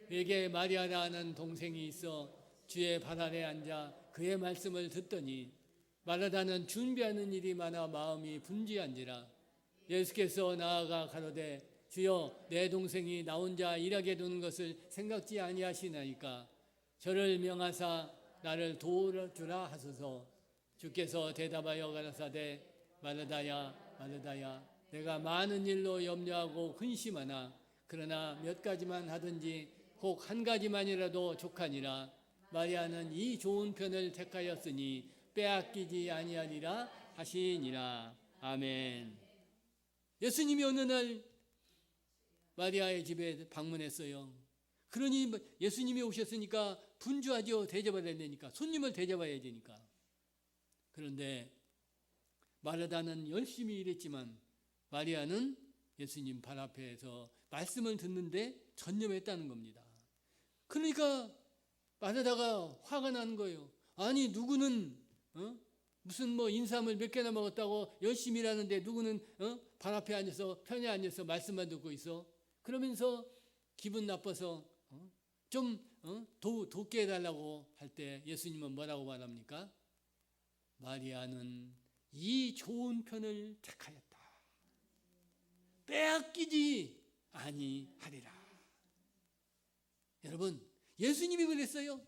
그에게 마리아라는 동생이 있어 주의 발 아래 앉아 그의 말씀을 듣더니 마르다는 준비하는 일이 많아 마음이 분주한지라. 예수께서 나아가 가로되 주여 내 동생이 나 혼자 일하게 두는 것을 생각지 아니하시나이까 저를 명하사 나를 도와주라 하소서. 주께서 대답하여 가라사대 마르다야 마르다야 내가 많은 일로 염려하고 근심하나 그러나 몇 가지만 하든지 혹 한 가지만이라도 족하니라. 마리아는 이 좋은 편을 택하였으니 빼앗기지 아니하리라 하시니라. 아멘. 예수님이 어느 날 마리아의 집에 방문했어요. 그러니 예수님이 오셨으니까 분주하죠. 대접해야 되니까. 손님을 대접해야 되니까. 그런데 마르다는 열심히 일했지만 마리아는 예수님 발 앞에서 말씀을 듣는데 전념했다는 겁니다. 그러니까 마르다가 화가 나는 거예요. 아니 누구는 무슨 뭐 인삼을 몇 개나 먹었다고 열심히 일하는데 누구는 발 앞에 앉아서 편에 앉아서 말씀만 듣고 있어. 그러면서 기분 나빠서 좀 돕게 해달라고 할 때 예수님은 뭐라고 말합니까? 마리아는 이 좋은 편을 택하였다. 빼앗기지 아니하리라. 여러분, 예수님이 그랬어요.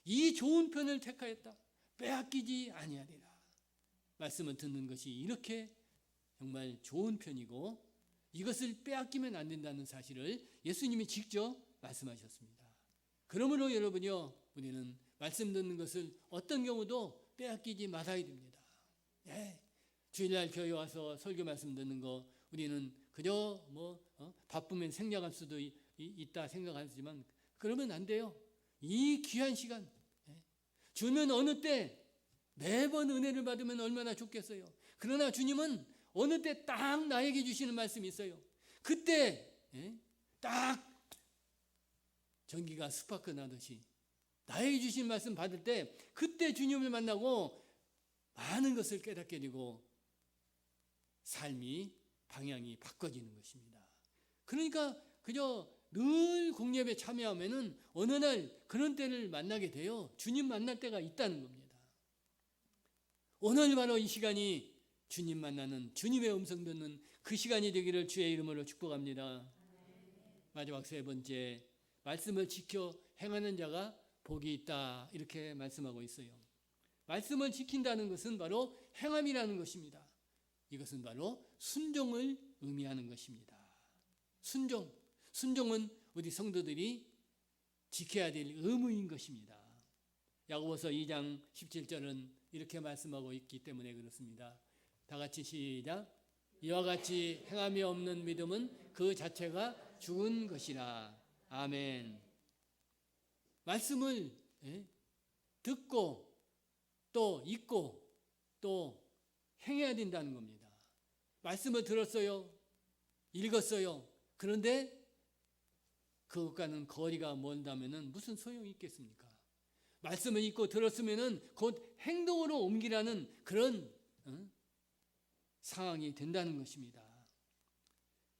이 좋은 편을 택하였다. 빼앗기지 아니하리라. 말씀을 듣는 것이 이렇게 정말 좋은 편이고 이것을 빼앗기면 안 된다는 사실을 예수님이 직접 말씀하셨습니다. 그러므로 여러분요, 우리는 말씀 듣는 것을 어떤 경우도 빼앗기지 말아야 됩니다. 주일날 교회 와서 설교 말씀 듣는 거 우리는 그저 바쁘면 생략할 수도 있다 생각하지만 그러면 안 돼요. 이 귀한 시간 주는 어느 때 매번 은혜를 받으면 얼마나 좋겠어요. 그러나 주님은 어느 때 딱 나에게 주시는 말씀이 있어요. 그때 딱 전기가 스파크 나듯이 나에게 주신 말씀 받을 때 그때 주님을 만나고 많은 것을 깨닫게 되고 삶이 방향이 바꿔지는 것입니다. 그러니까 그저 늘 공예배에 참여하면은 어느 날 그런 때를 만나게 돼요. 주님 만날 때가 있다는 겁니다. 오늘 바로 이 시간이 주님 만나는 주님의 음성 듣는 그 시간이 되기를 주의 이름으로 축복합니다. 마지막 세 번째, 말씀을 지켜 행하는 자가 복이 있다 이렇게 말씀하고 있어요. 말씀을 지킨다는 것은 바로 행함이라는 것입니다. 이것은 바로 순종을 의미하는 것입니다. 순종은 우리 성도들이 지켜야 될 의무인 것입니다. 야고보서 2장 17절은 이렇게 말씀하고 있기 때문에 그렇습니다. 다 같이 시작. 이와 같이 행함이 없는 믿음은 그 자체가 죽은 것이라. 아멘. 말씀을 듣고 또 읽고 또 행해야 된다는 겁니다. 말씀을 들었어요. 읽었어요. 그런데 그것과는 거리가 멀다면 무슨 소용이 있겠습니까? 말씀을 읽고 들었으면 곧 행동으로 옮기라는 그런 상황이 된다는 것입니다.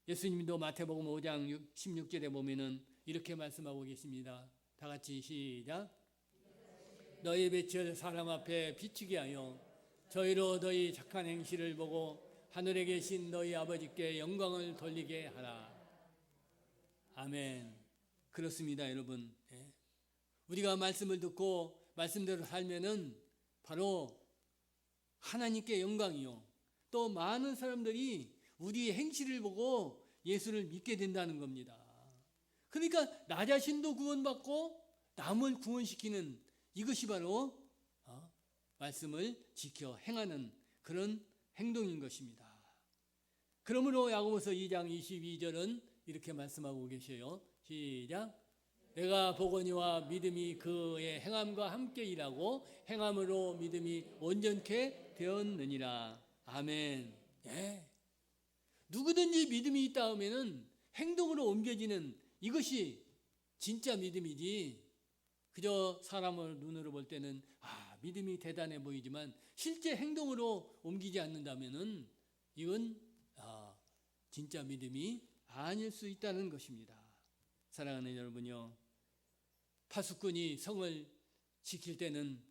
예수님도 마태복음 5장 16절에 보면은 이렇게 말씀하고 계십니다. 다 같이 시작. 너희 빛을 사람 앞에 비추게 하여 저희로 너희 착한 행실을 보고 하늘에 계신 너희 아버지께 영광을 돌리게 하라. 아멘. 그렇습니다, 여러분. 우리가 말씀을 듣고 말씀대로 살면은 바로 하나님께 영광이요. 또 많은 사람들이 우리의 행실을 보고 예수를 믿게 된다는 겁니다. 그러니까 나 자신도 구원받고 남을 구원시키는 이것이 바로 말씀을 지켜 행하는 그런 행동인 것입니다. 그러므로 야고보서 2장 22절은 이렇게 말씀하고 계셔요. 시작. 내가 보거니와 믿음이 그의 행함과 함께 일하고 행함으로 믿음이 온전케 되었느니라. 아멘. 누구든지 믿음이 있다 하면은 행동으로 옮겨지는 이것이 진짜 믿음이지, 그저 사람을 눈으로 볼 때는 믿음이 대단해 보이지만 실제 행동으로 옮기지 않는다면은 이건 진짜 믿음이 아닐 수 있다는 것입니다. 사랑하는 여러분요, 파수꾼이 성을 지킬 때는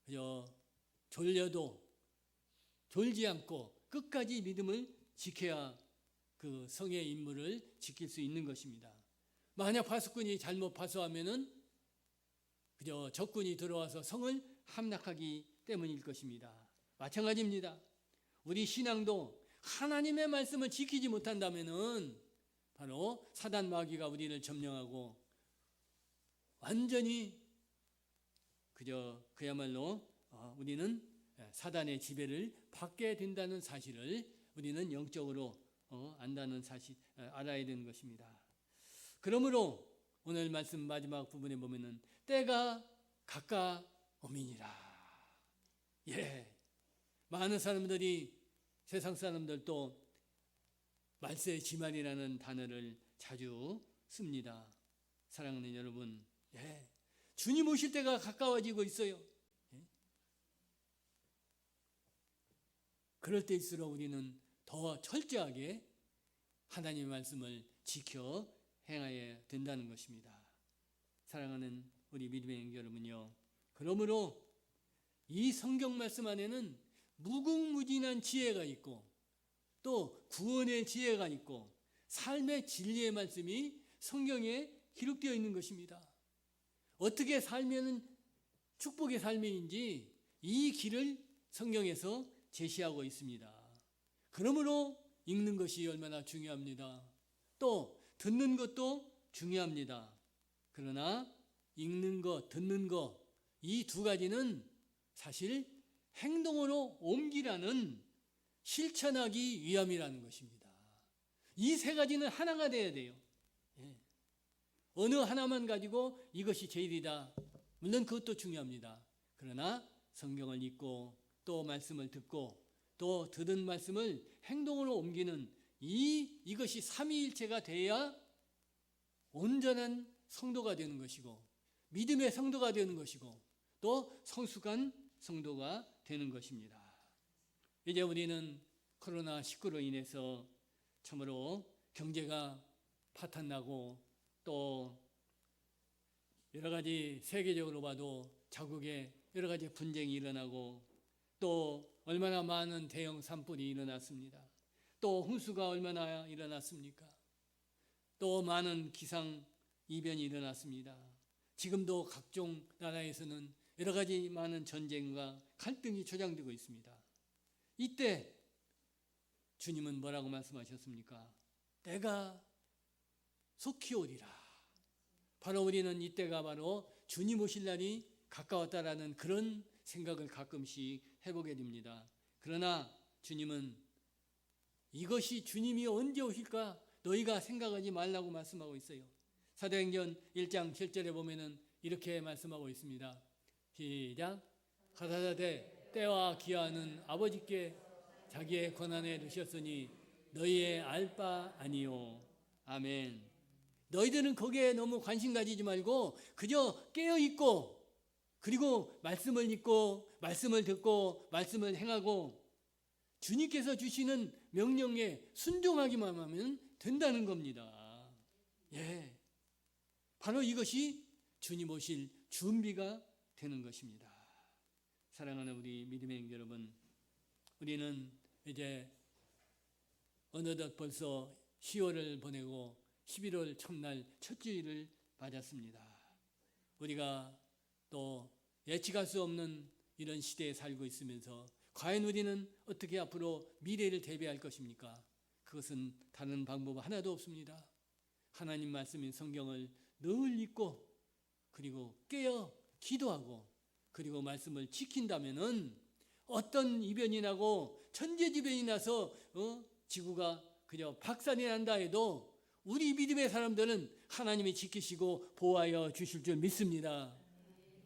그저 졸려도 졸지 않고 끝까지 믿음을 지켜야 그 성의 임무를 지킬 수 있는 것입니다. 만약 파수꾼이 잘못 파수하면은 그저 적군이 들어와서 성을 함락하기 때문일 것입니다. 마찬가지입니다. 우리 신앙도 하나님의 말씀을 지키지 못한다면은 바로 사단 마귀가 우리를 점령하고 완전히 그야말로 우리는 사단의 지배를 받게 된다는 사실을 우리는 영적으로 안다는 사실 알아야 되는 것입니다. 그러므로 오늘 말씀 마지막 부분에 보면은 때가 가까움이니라. 많은 사람들이, 세상 사람들도 말세의 지말이라는 단어를 자주 씁니다. 사랑하는 여러분, 주님 오실 때가 가까워지고 있어요. 그럴 때일수록 우리는 더 철저하게 하나님의 말씀을 지켜 행해야 된다는 것입니다. 사랑하는 우리 믿음의 여러분요, 그러므로 이 성경 말씀 안에는 무궁무진한 지혜가 있고 또 구원의 지혜가 있고 삶의 진리의 말씀이 성경에 기록되어 있는 것입니다. 어떻게 살면 축복의 삶인지 이 길을 성경에서 제시하고 있습니다. 그러므로 읽는 것이 얼마나 중요합니다. 또 듣는 것도 중요합니다. 그러나 읽는 것, 듣는 것, 이 두 가지는 사실 행동으로 옮기라는, 실천하기 위함이라는 것입니다. 이 세 가지는 하나가 돼야 돼요. 어느 하나만 가지고 이것이 제일이다, 물론 그것도 중요합니다. 그러나 성경을 읽고 또 말씀을 듣고 또 들은 말씀을 행동으로 옮기는 이것이 삼위일체가 돼야 온전한 성도가 되는 것이고 믿음의 성도가 되는 것이고 또 성숙한 성도가 되는 것입니다. 이제 우리는 코로나19로 인해서 참으로 경제가 파탄나고 또 여러 가지 세계적으로 봐도 자국에 여러 가지 분쟁이 일어나고 또 얼마나 많은 대형 산불이 일어났습니다. 또 홍수가 얼마나 일어났습니까? 또 많은 기상 이변이 일어났습니다. 지금도 각종 나라에서는 여러 가지 많은 전쟁과 갈등이 조장되고 있습니다. 이때 주님은 뭐라고 말씀하셨습니까? 때가 속히 오리라. 바로 우리는 이때가 바로 주님 오실 날이 가까웠다라는 그런 생각을 가끔씩 해보게 됩니다. 그러나 주님은 이것이 주님이 언제 오실까 너희가 생각하지 말라고 말씀하고 있어요. 사도행전 1장 7절에 보면은 이렇게 말씀하고 있습니다. 시작. 가라사대 때와 기하는 아버지께 자기의 권한에 두셨으니 너희의 알 바 아니요. 아멘. 너희들은 거기에 너무 관심 가지지 말고 그저 깨어 있고 그리고 말씀을 읽고 말씀을 듣고 말씀을 행하고 주님께서 주시는 명령에 순종하기만 하면 된다는 겁니다. 바로 이것이 주님 오실 준비가 되는 것입니다. 사랑하는 우리 믿음의 여러분, 우리는 이제 어느덧 벌써 10월을 보내고 11월 첫날 첫 주일을 맞았습니다. 우리가 또 예측할 수 없는 이런 시대에 살고 있으면서 과연 우리는 어떻게 앞으로 미래를 대비할 것입니까? 그것은 다른 방법 하나도 없습니다. 하나님 말씀인 성경을 늘 읽고 그리고 깨어 기도하고 그리고 말씀을 지킨다면은 어떤 이변이 나고 천재지변이 나서 지구가 그저 박살이 난다 해도 우리 믿음의 사람들은 하나님이 지키시고 보호하여 주실 줄 믿습니다.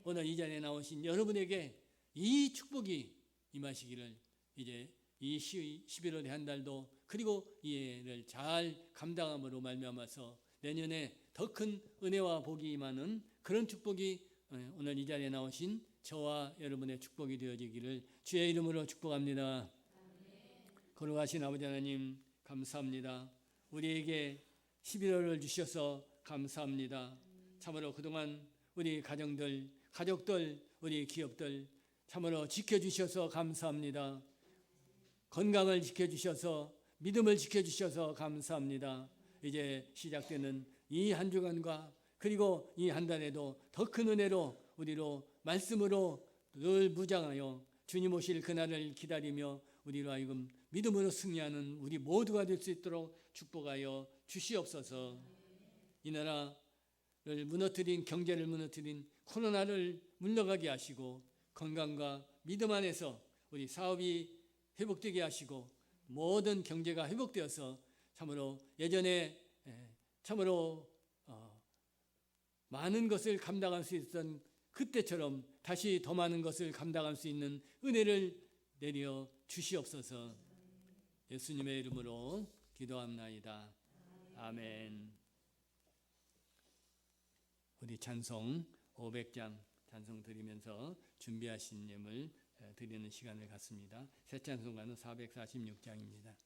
오늘 이 자리에 나오신 여러분에게 이 축복이 임하시기를 이제 이 11월의 한 달도 그리고 이 해를 잘 감당함으로 말미암아서 내년에 더 큰 은혜와 복이 임하는 그런 축복이 오늘 이 자리에 나오신 저와 여러분의 축복이 되어지기를 주의 이름으로 축복합니다. 거룩하신 아버지 하나님 감사합니다. 우리에게 11월을 주셔서 감사합니다. 참으로 그동안 우리 가정들, 가족들, 우리 기업들 참으로 지켜주셔서 감사합니다. 건강을 지켜주셔서 믿음을 지켜주셔서 감사합니다. 이제 시작되는 이 한 주간과 그리고 이 한 달에도 더 큰 은혜로 우리로 말씀으로 늘 무장하여 주님 오실 그날을 기다리며 우리로 하여금 믿음으로 승리하는 우리 모두가 될 수 있도록 축복하여 주시옵소서. 이 나라를 무너뜨린 경제를 무너뜨린 코로나를 물러가게 하시고 건강과 믿음 안에서 우리 사업이 회복되게 하시고 모든 경제가 회복되어서 참으로 예전에 참으로 많은 것을 감당할 수 있었던 그때처럼 다시 더 많은 것을 감당할 수 있는 은혜를 내려 주시옵소서. 예수님의 이름으로 기도합나이다. 아멘. 우리 찬송 500장 찬송 드리면서 준비하신 예물 드리는 시간을 갖습니다. 새 찬송가는 446장입니다.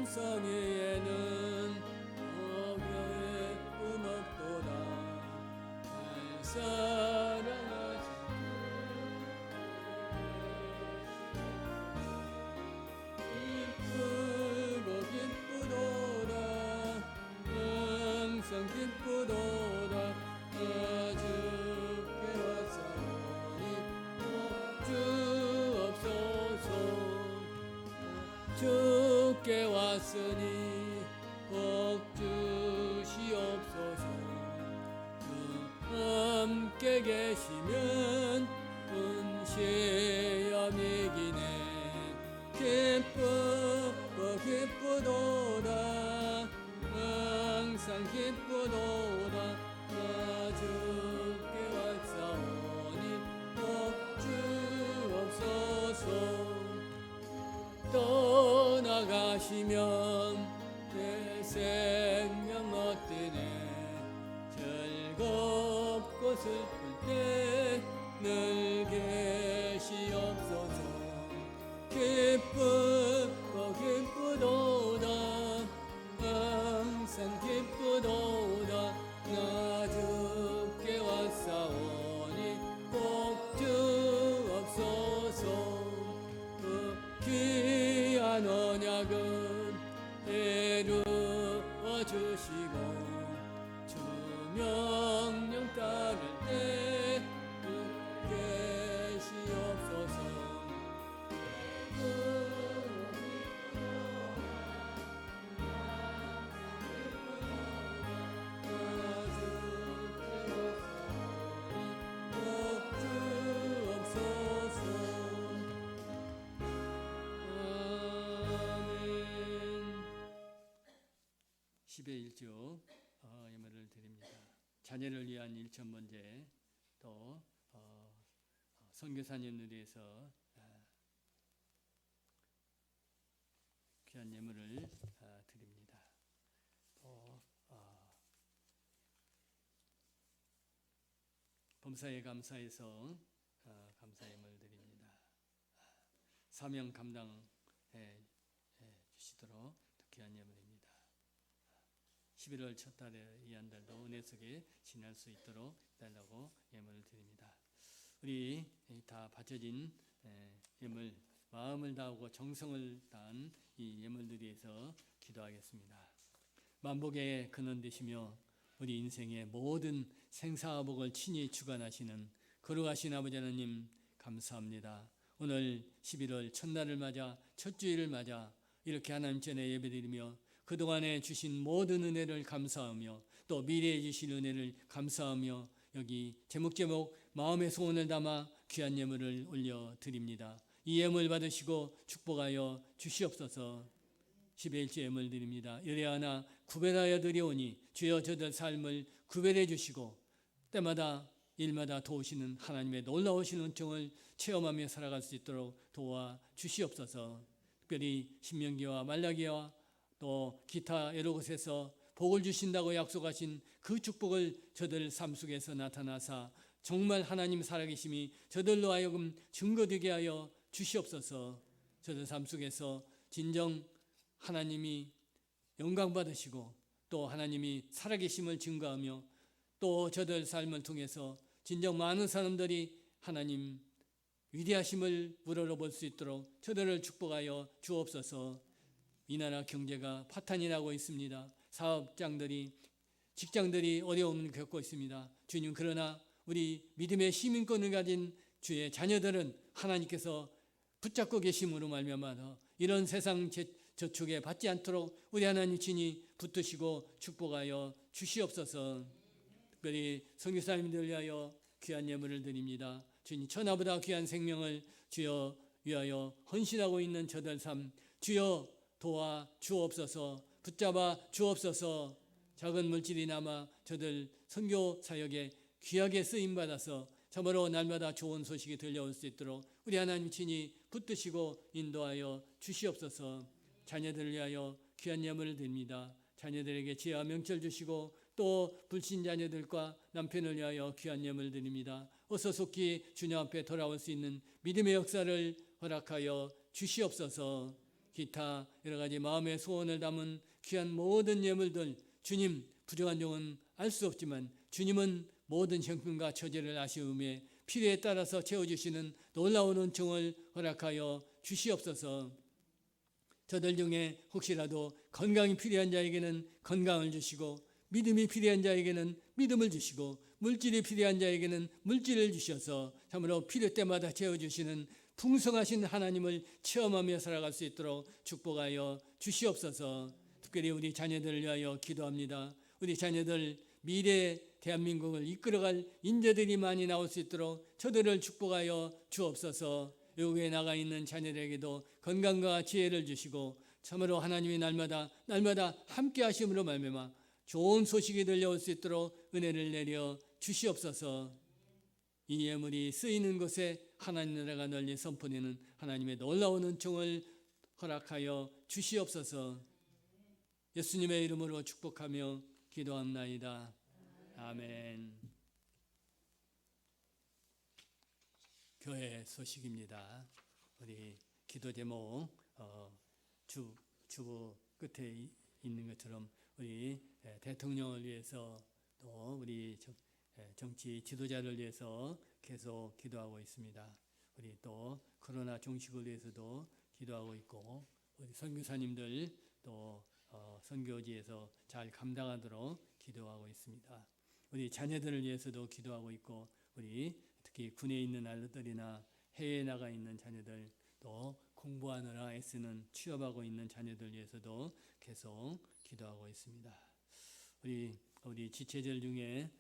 산 위에는 어교의 음악도다 날 사랑하신 기쁘고 기쁘도다 항상 기쁘도다 주께 왔사오니 주옵소서 주께 왔으니 복 주시옵소서. 함께 계시면 은시험이기네 기쁘고 기쁘도다 항상 기쁘도다 주께 왔사오니 복 주옵소서. 떠나가시면 내 생명 어때네 즐겁고 슬플 때 늘 계시옵소서. 기쁘고 기쁘도다 항상 기쁘도다 나 주께 왔사오니 복 주옵소서. 귀한 언약은 이루어 주시고 주 명령 따를 때 계시옵소서. 일주 예물을 드립니다. 자녀를 위한 일천번제 또 선교사님을 위해서 귀한 예물을 드립니다. 또 범사에 감사해서 감사 예물 드립니다. 사명 감당해 주시도록 귀한 예물입니다. 11월 첫 달에 이 한 달도 은혜 속에 지날 수 있도록 달라고 예물을 드립니다. 우리 다 바쳐진 예물, 마음을 다하고 정성을 다한 이 예물들에 대해서 기도하겠습니다. 만복의 근원 되시며 우리 인생의 모든 생사복을 친히 주관하시는 거룩하신 아버지 하나님 감사합니다. 오늘 11월 첫날을 맞아 첫 주일을 맞아 이렇게 하나님 전에 예배드리며 그동안에 주신 모든 은혜를 감사하며 또 미래에 주실 은혜를 감사하며 여기 제목 마음의 소원을 담아 귀한 예물을 올려드립니다. 이 예물 받으시고 축복하여 주시옵소서. 11주 예물 드립니다. 이래하나 구별하여 드리오니 주여 저들 삶을 구별해 주시고 때마다 일마다 도우시는 하나님의 놀라우신 은총을 체험하며 살아갈 수 있도록 도와 주시옵소서. 특별히 신명기와 말라기와 또 기타 여러 곳에서 복을 주신다고 약속하신 그 축복을 저들 삶 속에서 나타나사 정말 하나님 살아계심이 저들로 하여금 증거되게 하여 주시옵소서. 저들 삶 속에서 진정 하나님이 영광 받으시고 또 하나님이 살아계심을 증거하며 또 저들 삶을 통해서 진정 많은 사람들이 하나님 위대하심을 우러러볼 수 있도록 저들을 축복하여 주옵소서. 이 나라 경제가 파탄이 나고 있습니다. 사업장들이 직장들이 어려움을 겪고 있습니다. 주님, 그러나 우리 믿음의 시민권을 가진 주의 자녀들은 하나님께서 붙잡고 계심으로 말미암아 이런 세상 저축에 받지 않도록 우리 하나님 친히 붙드시고 축복하여 주시옵소서. 특별히 선교사님들 위하여 귀한 예물을 드립니다. 주님, 천하보다 귀한 생명을 주여 위하여 헌신하고 있는 저들 삶 주여 도와 주옵소서. 붙잡아 주옵소서. 작은 물질이 남아 저들 선교 사역에 귀하게 쓰임받아서 참으로 날마다 좋은 소식이 들려올 수 있도록 우리 하나님 친히 붙드시고 인도하여 주시옵소서. 자녀들을 위하여 귀한 예물을 드립니다. 자녀들에게 지혜와 명철 주시고 또 불신자녀들과 남편을 위하여 귀한 예물을 드립니다. 어서 속히 주님 앞에 돌아올 수 있는 믿음의 역사를 허락하여 주시옵소서. 기타 여러 가지 마음의 소원을 담은 귀한 모든 예물들, 주님, 부정한 종은 알 수 없지만 주님은 모든 형편과 처지를 아시음에 필요에 따라서 채워주시는 놀라운 은총을 허락하여 주시옵소서. 저들 중에 혹시라도 건강이 필요한 자에게는 건강을 주시고 믿음이 필요한 자에게는 믿음을 주시고 물질이 필요한 자에게는 물질을 주셔서 참으로 필요 때마다 채워주시는 풍성하신 하나님을 체험하며 살아갈 수 있도록 축복하여 주시옵소서. 특별히 우리 자녀들을 위하여 기도합니다. 우리 자녀들 미래 대한민국을 이끌어갈 인재들이 많이 나올 수 있도록 저들을 축복하여 주옵소서. 외국에 나가 있는 자녀들에게도 건강과 지혜를 주시고 참으로 하나님이 날마다 함께 하심으로 말미암아 좋은 소식이 들려올 수 있도록 은혜를 내려 주시옵소서. 이 예물이 쓰이는 곳에 하나님 나라가 널리 선포되는 하나님의 놀라운 은총을 허락하여 주시옵소서. 예수님의 이름으로 축복하며 기도합나이다. 아멘. 교회 소식입니다. 우리 기도 제목 주보 끝에 있는 것처럼 우리 대통령을 위해서 또 우리 정치 지도자를 위해서 계속 기도하고 있습니다. 우리 또 코로나 종식을 위해서도 기도하고 있고 우리 선교사님들 또 선교지에서 잘 감당하도록 기도하고 있습니다. 우리 자녀들을 위해서도 기도하고 있고 우리 특히 군에 있는 아들들이나 해외에 나가 있는 자녀들 또 공부하느라 애쓰는 취업하고 있는 자녀들 위해서도 계속 기도하고 있습니다. 우리 지체들 중에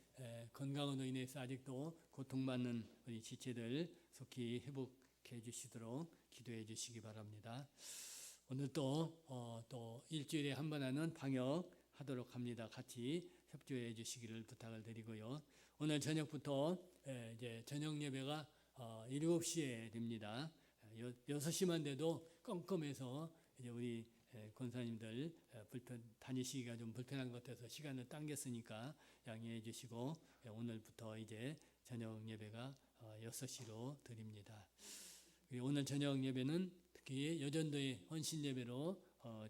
건강으로 인해서 아직도 고통받는 우리 지체들 속히 회복해 주시도록 기도해 주시기 바랍니다. 오늘 또 일주일에 한 번 하는 방역 하도록 합니다. 같이 협조해 주시기를 부탁을 드리고요. 오늘 저녁부터 이제 저녁 예배가 7시에 됩니다. 6시만 돼도 껌껌해서 이제 우리 권사님들 다니시기가 좀 불편한 것 같아서 시간을 당겼으니까 양해해 주시고 오늘부터 이제 저녁 예배가 6시로 드립니다. 오늘 저녁 예배는 특히 여전도의 헌신 예배로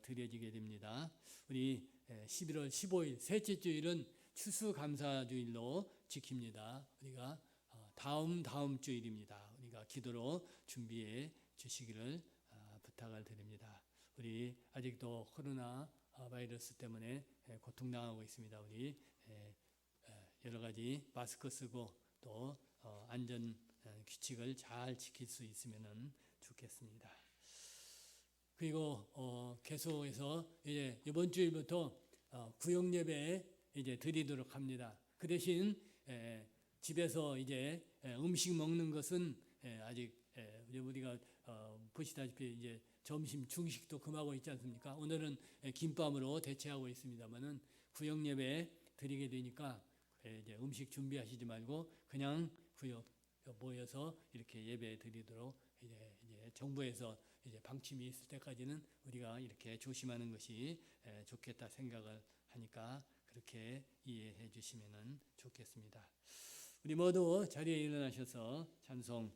드려지게 됩니다. 우리 11월 15일 셋째 주일은 추수감사주일로 지킵니다. 우리가 다음 주일입니다. 우리가 기도로 준비해 주시기를 부탁을 드립니다. 우리 아직도 코로나 바이러스 때문에 고통당하고 있습니다. 우리 여러 가지 마스크 쓰고 또 안전 규칙을 잘 지킬 수 있으면 좋겠습니다. 그리고 계속해서 이제 이번 주일부터 구역 예배 이제 드리도록 합니다. 그 대신 집에서 이제 음식 먹는 것은 아직 우리가 보시다시피 이제 점심 중식도 금하고 있지 않습니까? 오늘은 김밥으로 대체하고 있습니다만은 구역 예배 드리게 되니까 이제 음식 준비하시지 말고 그냥 모여서 이렇게 예배 드리도록 이제 정부에서 이제 방침이 있을 때까지는 우리가 이렇게 조심하는 것이 좋겠다 생각을 하니까 그렇게 이해해 주시면 좋겠습니다. 우리 모두 자리에 일어나셔서 찬송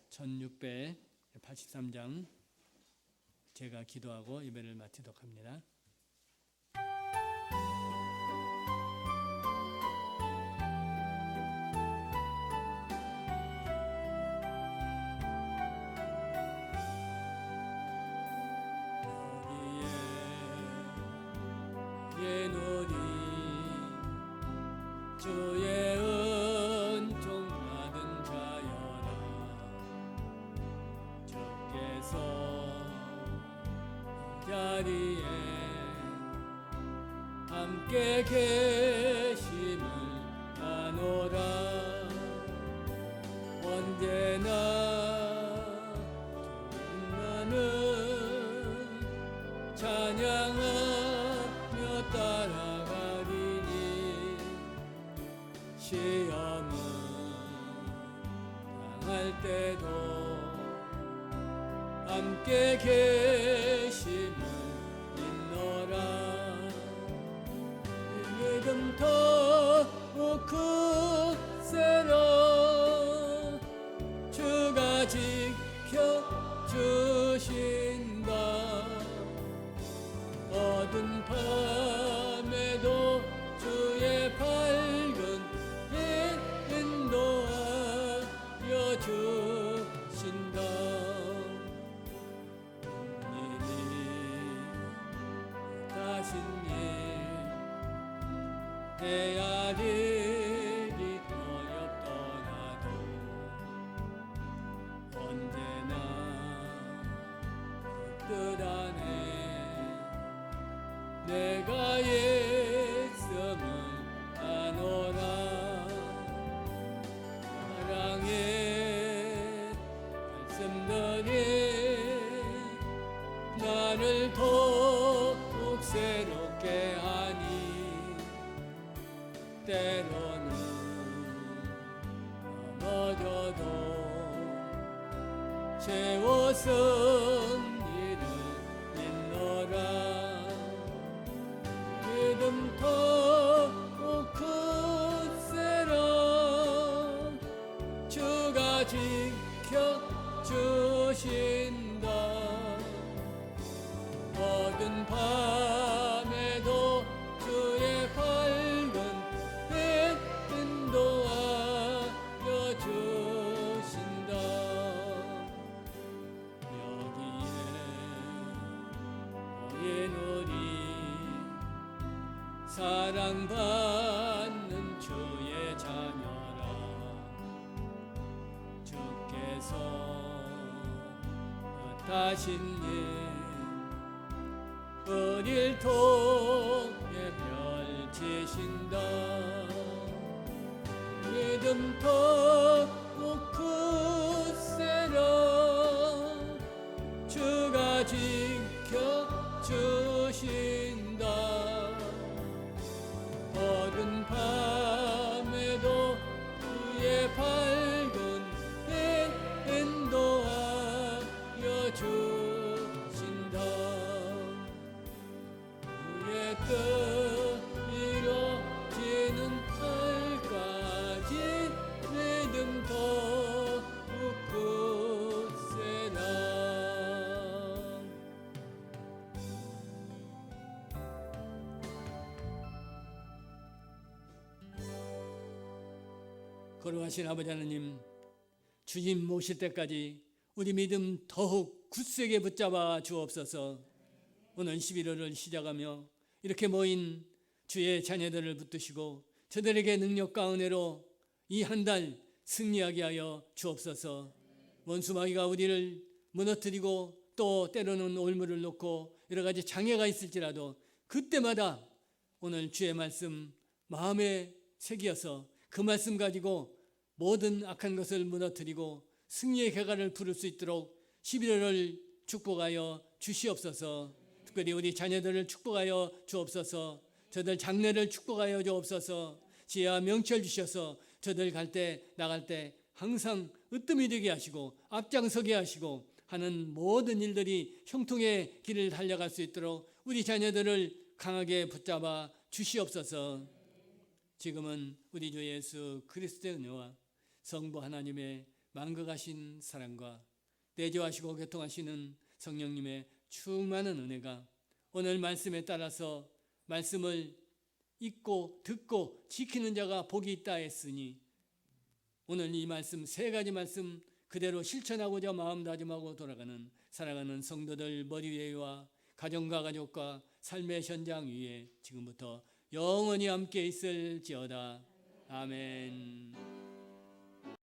1683장 제가 기도하고 예배를 마치도록 합니다. 예노니 주의 은총 받은 자여라 주께서 자리에 함께 계심을 아노라 언제나 주님만을 찬양하며 따라가리니 시험은 당할 때도 함께 계심을 믿노라 믿음 더욱 굳세라 주가 지켜주신다 어두운 밤에도 주의 밝은 빛 인도하여 주신다 이니 다신 일 헤아리기 어렵더라도 언제나 그 뜻 안에 내가 예수를 아노라 사랑의 말씀들이 나를 더욱 새롭게 하니 때로는 넘어져도 채워선 일을 믿노라 믿음 더욱 굳세라 주가 지켜주신다 어두운 밤에도 주의 밝은 빛 인도하여 주신다 여기에 예노니 사랑받는 주의 자녀라 주께서 뜻하신 일 은일 통해 펼치신다 믿음 더욱 굳세라 주가 지켜주신다 어두운 밤에도 주의 밝은 빛 인도하여 주신다 주의 뜻 이루어지는 날까지 믿음 더욱 굳세라 거룩하신 아버지 하나님 주님 모실 때까지 우리 믿음 더욱 굳세게 붙잡아 주옵소서 오늘 11월을 시작하며 이렇게 모인 주의 자녀들을 붙드시고 저들에게 능력과 은혜로 이 한 달 승리하게 하여 주옵소서 원수 마귀가 우리를 무너뜨리고 또 때로는 올무를 놓고 여러 가지 장애가 있을지라도 그때마다 오늘 주의 말씀 마음에 새겨서 그 말씀 가지고 모든 악한 것을 무너뜨리고 승리의 개가를 부를 수 있도록 11월을 축복하여 주시옵소서 특별히 우리 자녀들을 축복하여 주옵소서 저들 장래를 축복하여 주옵소서 지혜와 명철 주셔서 저들 갈 때 나갈 때 항상 으뜸이 되게 하시고 앞장서게 하시고 하는 모든 일들이 형통의 길을 달려갈 수 있도록 우리 자녀들을 강하게 붙잡아 주시옵소서. 지금은 우리 주 예수 그리스도의 은혜와 성부 하나님의 만극하신 사랑과 내조하시고 교통하시는 성령님의 충만한 은혜가 오늘 말씀에 따라서 말씀을 읽고 듣고 지키는 자가 복이 있다 했으니 오늘 이 말씀 세 가지 말씀 그대로 실천하고자 마음 다짐하고 돌아가는 살아가는 성도들 머리 위에와 가정과 가족과 삶의 현장 위에 지금부터 영원히 함께 있을지어다. 아멘.